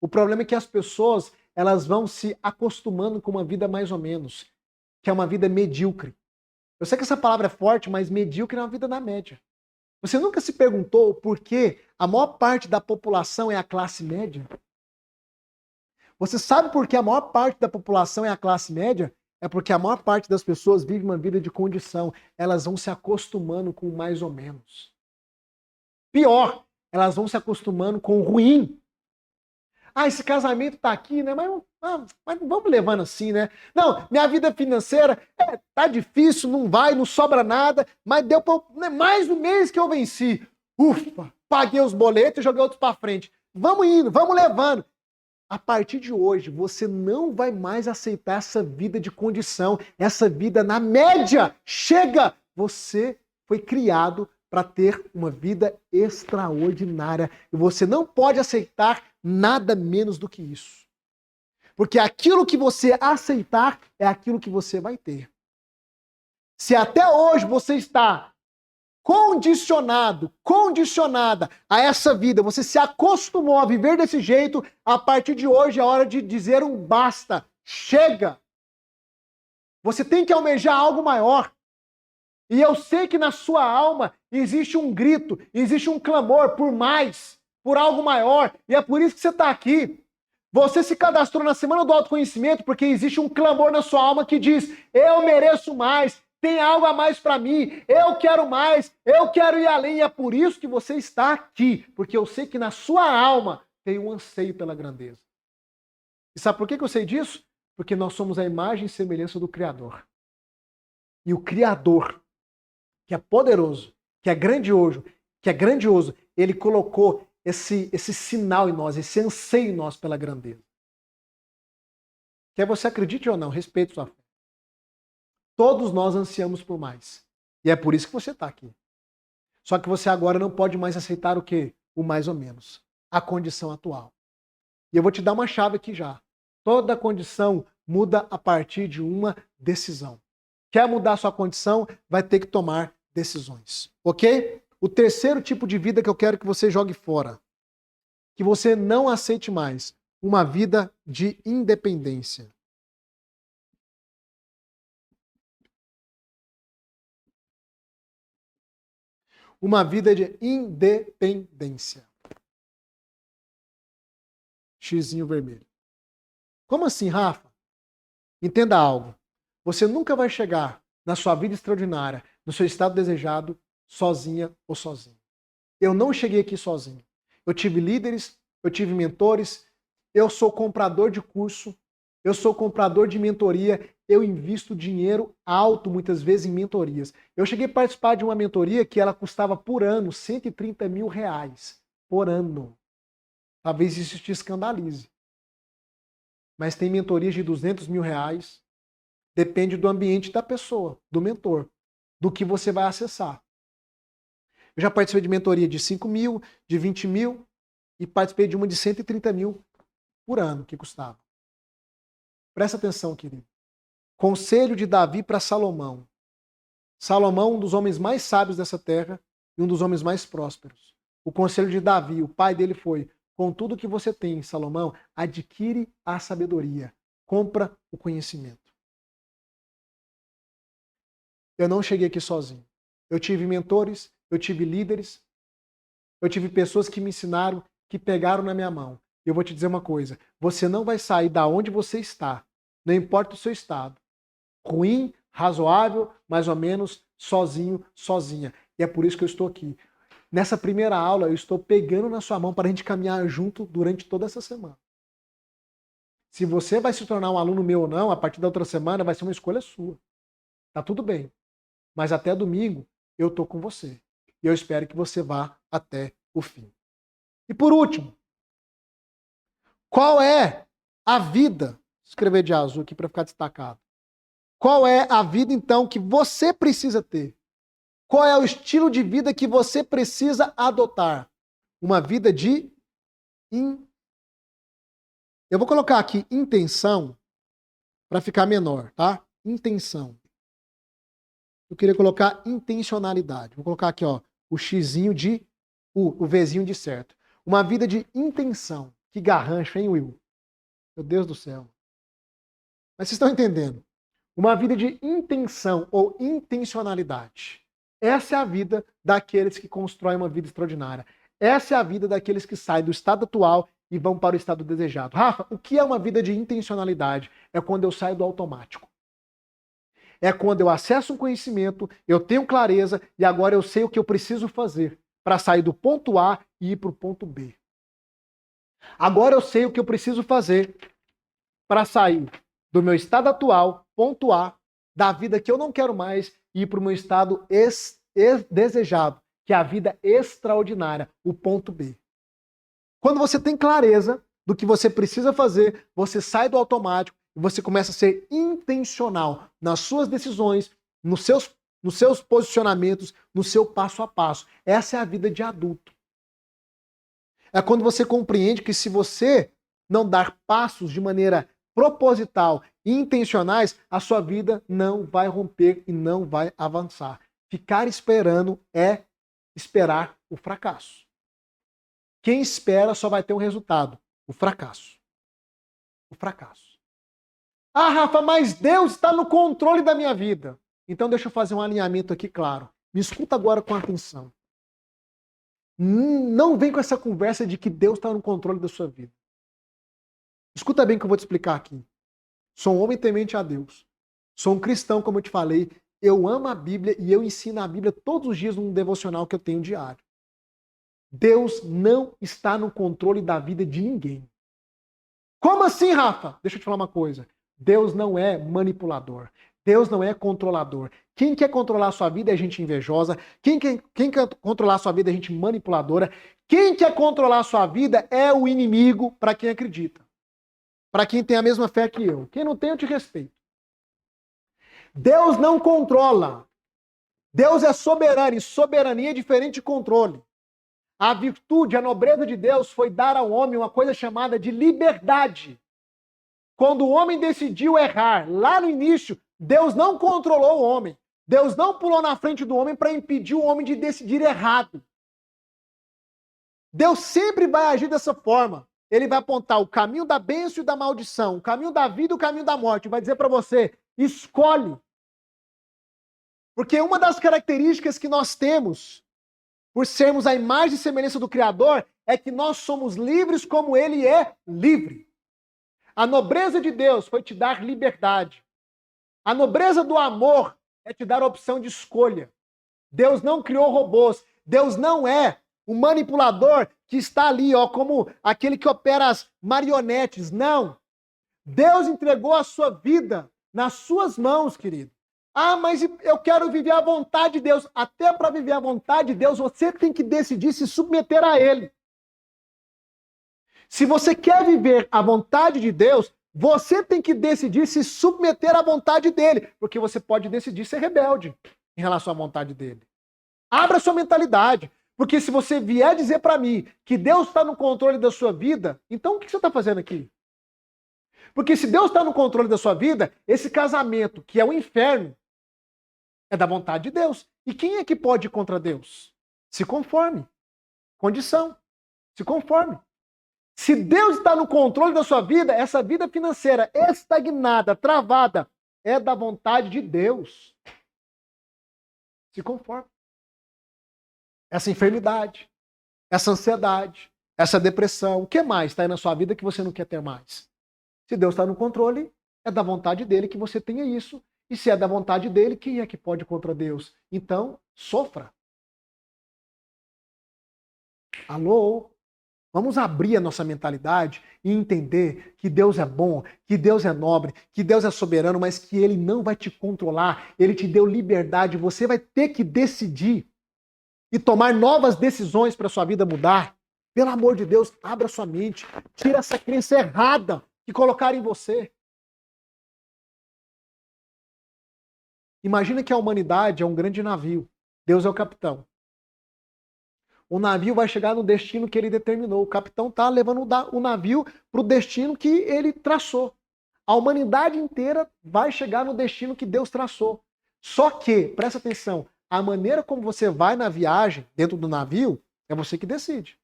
O problema é que as pessoas, elas vão se acostumando com uma vida mais ou menos, que é uma vida medíocre. Eu sei que essa palavra é forte, mas medíocre é uma vida na média. Você nunca se perguntou por que a maior parte da população é a classe média? Você sabe por que a maior parte da população é a classe média? É porque a maior parte das pessoas vive uma vida de condição. Elas vão se acostumando com mais ou menos. Pior, elas vão se acostumando com o ruim. Ah, esse casamento tá aqui, né? Mas vamos levando assim, né? Não, minha vida financeira tá difícil, não vai, não sobra nada, mas deu mais um mês que eu venci. Ufa, paguei os boletos e joguei outros para frente. Vamos indo, vamos levando. A partir de hoje, você não vai mais aceitar essa vida de condição, essa vida na média. Chega! Você foi criado para ter uma vida extraordinária e você não pode aceitar nada menos do que isso. Porque aquilo que você aceitar é aquilo que você vai ter. Se até hoje você está condicionada a essa vida, você se acostumou a viver desse jeito, a partir de hoje é hora de dizer um basta, chega. Você tem que almejar algo maior. E eu sei que na sua alma existe um grito, existe um clamor por mais, por algo maior, e é por isso que você está aqui. Você se cadastrou na Semana do Autoconhecimento porque existe um clamor na sua alma que diz: eu mereço mais, tem algo a mais para mim, eu quero mais, eu quero ir além. E é por isso que você está aqui, porque eu sei que na sua alma tem um anseio pela grandeza. E sabe por que eu sei disso? Porque nós somos a imagem e semelhança do Criador. E o Criador, que é poderoso, que é grandioso, ele colocou esse sinal em nós, esse anseio em nós pela grandeza. Quer você acredite ou não, respeite sua fé. Todos nós ansiamos por mais. E é por isso que você está aqui. Só que você agora não pode mais aceitar o quê? O mais ou menos. A condição atual. E eu vou te dar uma chave aqui já. Toda condição muda a partir de uma decisão. Quer mudar a sua condição? Vai ter que tomar decisões. Ok? O terceiro tipo de vida que eu quero que você jogue fora. Que você não aceite mais. Uma vida de independência. Uma vida de independência. Xizinho vermelho. Como assim, Rafa? Entenda algo. Você nunca vai chegar na sua vida extraordinária, no seu estado desejado, sozinha ou sozinho. Eu não cheguei aqui sozinho. Eu tive líderes, eu tive mentores, eu sou comprador de curso, eu sou comprador de mentoria, eu invisto dinheiro alto muitas vezes em mentorias. Eu cheguei a participar de uma mentoria que ela custava por ano R$130 mil por ano. Talvez isso te escandalize. Mas tem mentorias de R$200 mil. Depende do ambiente da pessoa, do mentor, do que você vai acessar. Eu já participei de mentoria de 5 mil, de 20 mil e participei de uma de 130 mil por ano que custava. Presta atenção, querido. Conselho de Davi para Salomão. Salomão, um dos homens mais sábios dessa terra e um dos homens mais prósperos. O conselho de Davi, o pai dele foi: com tudo que você tem, Salomão, adquire a sabedoria, compra o conhecimento. Eu não cheguei aqui sozinho. Eu tive mentores, eu tive líderes, eu tive pessoas que me ensinaram, que pegaram na minha mão. Eu vou te dizer uma coisa, você não vai sair da onde você está, não importa o seu estado. Ruim, razoável, mais ou menos, sozinho, sozinha. E é por isso que eu estou aqui. Nessa primeira aula, eu estou pegando na sua mão para a gente caminhar junto durante toda essa semana. Se você vai se tornar um aluno meu ou não, a partir da outra semana vai ser uma escolha sua. Tá tudo bem. Mas até domingo, eu tô com você. e eu espero que você vá até o fim. E por último, qual é a vida? Vou escrever de azul aqui para ficar destacado. Qual é a vida, então, que você precisa ter? Qual é o estilo de vida que você precisa adotar? Uma vida de... Eu vou colocar aqui intenção para ficar menor, tá? Intenção. Eu queria colocar intencionalidade. Vou colocar aqui, ó, o xizinho de... o Vzinho de certo. Uma vida de intenção. Que garrancho, hein, Will? Meu Deus do céu. Mas vocês estão entendendo? Uma vida de intenção ou intencionalidade. Essa é a vida daqueles que constroem uma vida extraordinária. Essa é a vida daqueles que saem do estado atual e vão para o estado desejado. Rafa, o que é uma vida de intencionalidade? É quando eu saio do automático. É quando eu acesso um conhecimento, eu tenho clareza e agora eu sei o que eu preciso fazer para sair do ponto A e ir para o ponto B. Agora eu sei o que eu preciso fazer para sair do meu estado atual, ponto A, da vida que eu não quero mais, e ir para o meu estado desejado, que é a vida extraordinária, o ponto B. Quando você tem clareza do que você precisa fazer, você sai do automático e você começa a ser intencional nas suas decisões, nos seus posicionamentos, no seu passo a passo. Essa é a vida de adulto. É quando você compreende que se você não dar passos de maneira proposital e intencionais, a sua vida não vai romper e não vai avançar. Ficar esperando é esperar o fracasso. Quem espera só vai ter um resultado, o fracasso. O fracasso. Ah, Rafa, mas Deus está no controle da minha vida. Então deixa eu fazer um alinhamento aqui claro. Me escuta agora com atenção. Não vem com essa conversa de que Deus está no controle da sua vida. Escuta bem o que eu vou te explicar aqui. Sou um homem temente a Deus. Sou um cristão, como eu te falei. Eu amo a Bíblia e eu ensino a Bíblia todos os dias num devocional que eu tenho diário. Deus não está no controle da vida de ninguém. Como assim, Rafa? Deixa eu te falar uma coisa. Deus não é manipulador. Deus não é controlador. Quem quer controlar a sua vida é gente invejosa. Quem quer controlar a sua vida é gente manipuladora. Quem quer controlar a sua vida é o inimigo para quem acredita. Para quem tem a mesma fé que eu. Quem não tem, eu te respeito. Deus não controla. Deus é soberano e soberania é diferente de controle. A virtude, a nobreza de Deus foi dar ao homem uma coisa chamada de liberdade. Quando o homem decidiu errar, lá no início, Deus não controlou o homem. Deus não pulou na frente do homem para impedir o homem de decidir errado. Deus sempre vai agir dessa forma. Ele vai apontar o caminho da bênção e da maldição, o caminho da vida e o caminho da morte. Vai dizer para você, escolhe. Porque uma das características que nós temos, por sermos a imagem e semelhança do Criador, é que nós somos livres como Ele é livre. A nobreza de Deus foi te dar liberdade. A nobreza do amor é te dar a opção de escolha. Deus não criou robôs. Deus não é o manipulador que está ali, ó, como aquele que opera as marionetes. Não. Deus entregou a sua vida nas suas mãos, querido. Ah, mas eu quero viver a vontade de Deus. Até para viver a vontade de Deus, você tem que decidir se submeter a Ele. Se você quer viver a vontade de Deus, você tem que decidir se submeter à vontade dele, porque você pode decidir ser rebelde em relação à vontade dele. Abra sua mentalidade, porque se você vier dizer para mim que Deus está no controle da sua vida, então o que você está fazendo aqui? Porque se Deus está no controle da sua vida, esse casamento, que é o inferno, é da vontade de Deus. E quem é que pode ir contra Deus? Se conforme. Condição. Se conforme. Se Deus está no controle da sua vida, essa vida financeira estagnada, travada, é da vontade de Deus. Se conforme. Essa enfermidade, essa ansiedade, essa depressão, o que mais está aí na sua vida que você não quer ter mais? Se Deus está no controle, é da vontade dele que você tenha isso. E se é da vontade dele, quem é que pode ir contra Deus? Então, sofra. Alô? Vamos abrir a nossa mentalidade e entender que Deus é bom, que Deus é nobre, que Deus é soberano, mas que Ele não vai te controlar. Ele te deu liberdade, você vai ter que decidir e tomar novas decisões para sua vida mudar, pelo amor de Deus, abra sua mente, tira essa crença errada que colocaram em você. Imagina que a humanidade é um grande navio, Deus é o capitão. O navio vai chegar no destino que ele determinou. O capitão está levando o navio para o destino que ele traçou. A humanidade inteira vai chegar no destino que Deus traçou. Só que, presta atenção, a maneira como você vai na viagem, dentro do navio, é você que decide.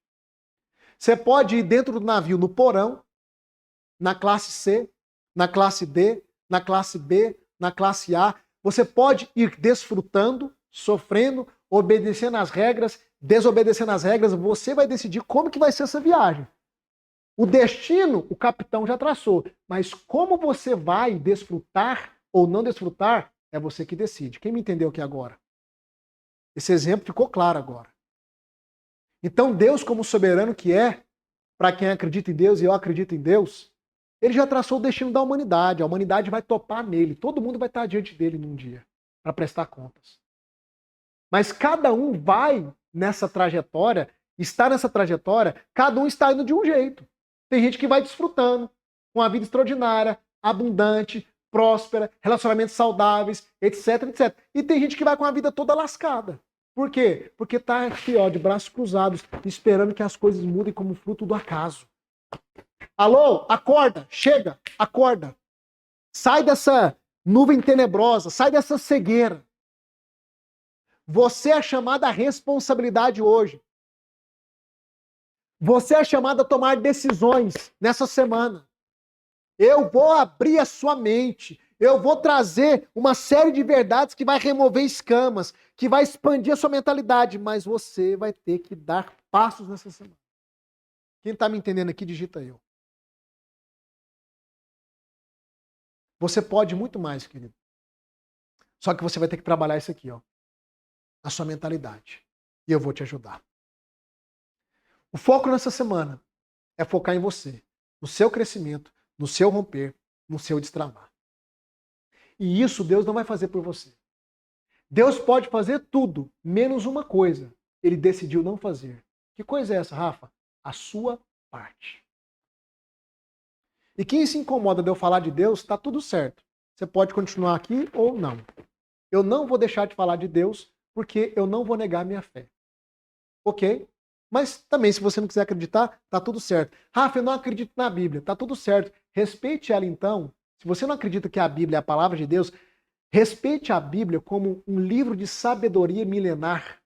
Você pode ir dentro do navio no porão, na classe C, na classe D, na classe B, na classe A. Você pode ir desfrutando, sofrendo, obedecendo às regras, desobedecendo às regras. Você vai decidir como que vai ser essa viagem. O destino, o capitão já traçou. Mas como você vai desfrutar ou não desfrutar, é você que decide. Quem me entendeu aqui agora? Esse exemplo ficou claro agora. Então Deus, como soberano que é, para quem acredita em Deus e eu acredito em Deus, ele já traçou o destino da humanidade. A humanidade vai topar nele. Todo mundo vai estar diante dele num dia para prestar contas. Mas cada um vai nessa trajetória, está nessa trajetória, cada um está indo de um jeito. Tem gente que vai desfrutando, com uma vida extraordinária, abundante, próspera, relacionamentos saudáveis, etc, etc. E tem gente que vai com a vida toda lascada. Por quê? Porque está aqui, ó, de braços cruzados, esperando que as coisas mudem como fruto do acaso. Alô? Acorda! Chega! Acorda! Sai dessa nuvem tenebrosa, sai dessa cegueira. Você é chamado à responsabilidade hoje. Você é chamado a tomar decisões nessa semana. Eu vou abrir a sua mente. Eu vou trazer uma série de verdades que vai remover escamas, que vai expandir a sua mentalidade, mas você vai ter que dar passos nessa semana. Quem está me entendendo aqui, digita eu. Você pode muito mais, querido. Só que você vai ter que trabalhar isso aqui, ó. A sua mentalidade. E eu vou te ajudar. O foco nessa semana é focar em você, no seu crescimento, no seu romper, no seu destravar. E isso Deus não vai fazer por você. Deus pode fazer tudo, menos uma coisa. Ele decidiu não fazer. Que coisa é essa, Rafa? A sua parte. E quem se incomoda de eu falar de Deus, está tudo certo. Você pode continuar aqui ou não. Eu não vou deixar de falar de Deus, porque eu não vou negar minha fé. Ok? Mas também, se você não quiser acreditar, tá tudo certo. Rafa, eu não acredito na Bíblia. Tá tudo certo. Respeite ela então. Se você não acredita que a Bíblia é a palavra de Deus, respeite a Bíblia como um livro de sabedoria milenar.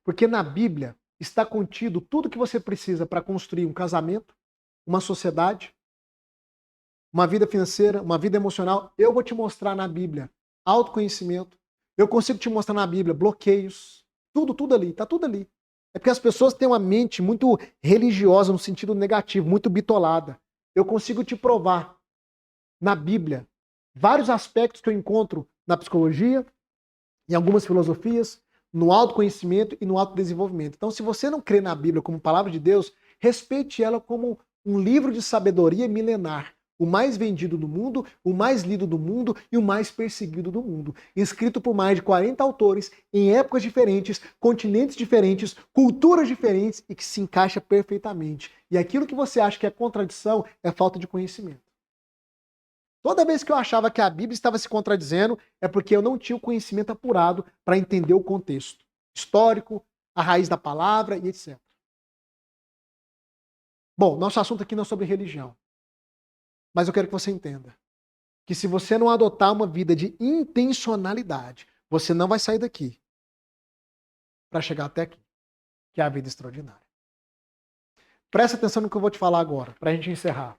Porque na Bíblia está contido tudo que você precisa para construir um casamento, uma sociedade, uma vida financeira, uma vida emocional. Eu vou te mostrar na Bíblia autoconhecimento. Eu consigo te mostrar na Bíblia bloqueios. Tudo ali, tá tudo ali. É porque as pessoas têm uma mente muito religiosa no sentido negativo, muito bitolada. Eu consigo te provar na Bíblia vários aspectos que eu encontro na psicologia, em algumas filosofias, no autoconhecimento e no autodesenvolvimento. Então, se você não crê na Bíblia como palavra de Deus, respeite ela como um livro de sabedoria milenar. O mais vendido do mundo, o mais lido do mundo e o mais perseguido do mundo. Escrito por mais de 40 autores, em épocas diferentes, continentes diferentes, culturas diferentes e que se encaixa perfeitamente. E aquilo que você acha que é contradição é falta de conhecimento. Toda vez que eu achava que a Bíblia estava se contradizendo, é porque eu não tinha o conhecimento apurado para entender o contexto histórico, a raiz da palavra e etc. Bom, nosso assunto aqui não é sobre religião. Mas eu quero que você entenda que se você não adotar uma vida de intencionalidade, você não vai sair daqui para chegar até aqui, que é a vida extraordinária. Presta atenção no que eu vou te falar agora, para a gente encerrar.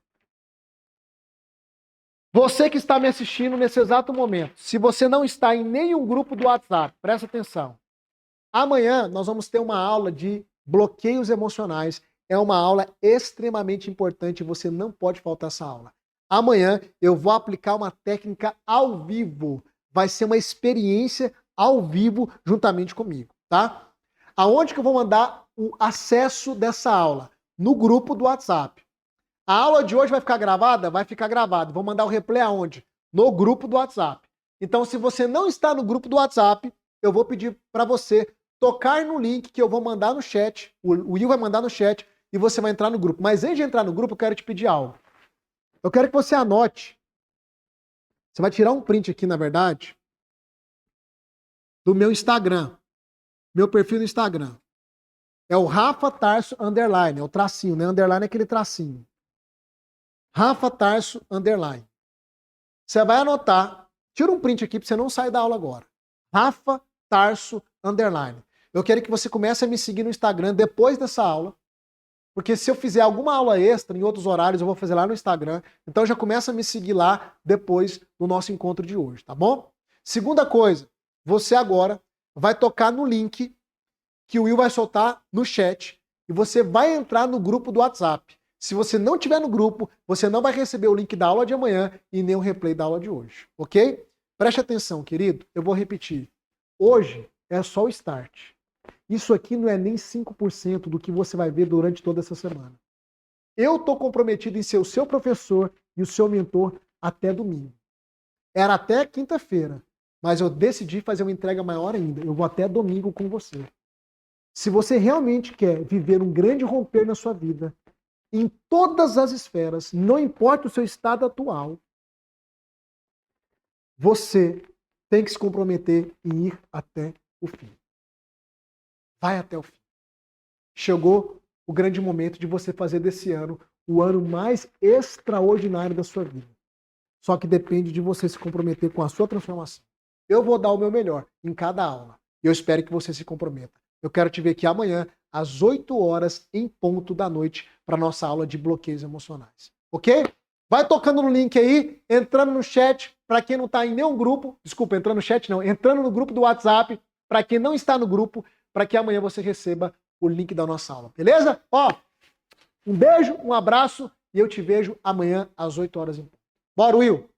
Você que está me assistindo nesse exato momento, se você não está em nenhum grupo do WhatsApp, presta atenção. Amanhã nós vamos ter uma aula de bloqueios emocionais. É uma aula extremamente importante e você não pode faltar essa aula. Amanhã eu vou aplicar uma técnica ao vivo. Vai ser uma experiência ao vivo juntamente comigo, tá? Aonde que eu vou mandar o acesso dessa aula? No grupo do WhatsApp. A aula de hoje vai ficar gravada? Vai ficar gravada. Vou mandar o replay aonde? No grupo do WhatsApp. Então, se você não está no grupo do WhatsApp, eu vou pedir para você tocar no link que eu vou mandar no chat, o Will vai mandar no chat e você vai entrar no grupo. Mas antes de entrar no grupo, eu quero te pedir algo. Eu quero que você anote. Você vai tirar um print aqui, na verdade, do meu Instagram. Meu perfil no Instagram. É o Rafa Tarso Underline. É o tracinho, né? Underline é aquele tracinho. Rafa Tarso Underline. Você vai anotar. Tira um print aqui para você não sair da aula agora. Rafa Tarso Underline. Eu quero que você comece a me seguir no Instagram depois dessa aula. Porque se eu fizer alguma aula extra em outros horários, eu vou fazer lá no Instagram. Então já começa a me seguir lá depois do nosso encontro de hoje, tá bom? Segunda coisa, você agora vai tocar no link que o Will vai soltar no chat e você vai entrar no grupo do WhatsApp. Se você não tiver no grupo, você não vai receber o link da aula de amanhã e nem o replay da aula de hoje, ok? Preste atenção, querido. Eu vou repetir. Hoje é só o start. Isso aqui não é nem 5% do que você vai ver durante toda essa semana. Eu estou comprometido em ser o seu professor e o seu mentor até domingo. Era até quinta-feira, mas eu decidi fazer uma entrega maior ainda. Eu vou até domingo com você. Se você realmente quer viver um grande romper na sua vida, em todas as esferas, não importa o seu estado atual, você tem que se comprometer em ir até o fim. Vai até o fim. Chegou o grande momento de você fazer desse ano o ano mais extraordinário da sua vida. Só que depende de você se comprometer com a sua transformação. Eu vou dar o meu melhor em cada aula. E eu espero que você se comprometa. Eu quero te ver aqui amanhã, às 8 horas, em ponto da noite, para a nossa aula de bloqueios emocionais. Ok? Vai tocando no link aí, entrando no chat, para quem não está em nenhum grupo, desculpa, entrando no chat não, entrando no grupo do WhatsApp, para quem não está no grupo, para que amanhã você receba o link da nossa aula, beleza? Ó, um beijo, um abraço e eu te vejo amanhã às 8 horas em ponto. Bora, Will!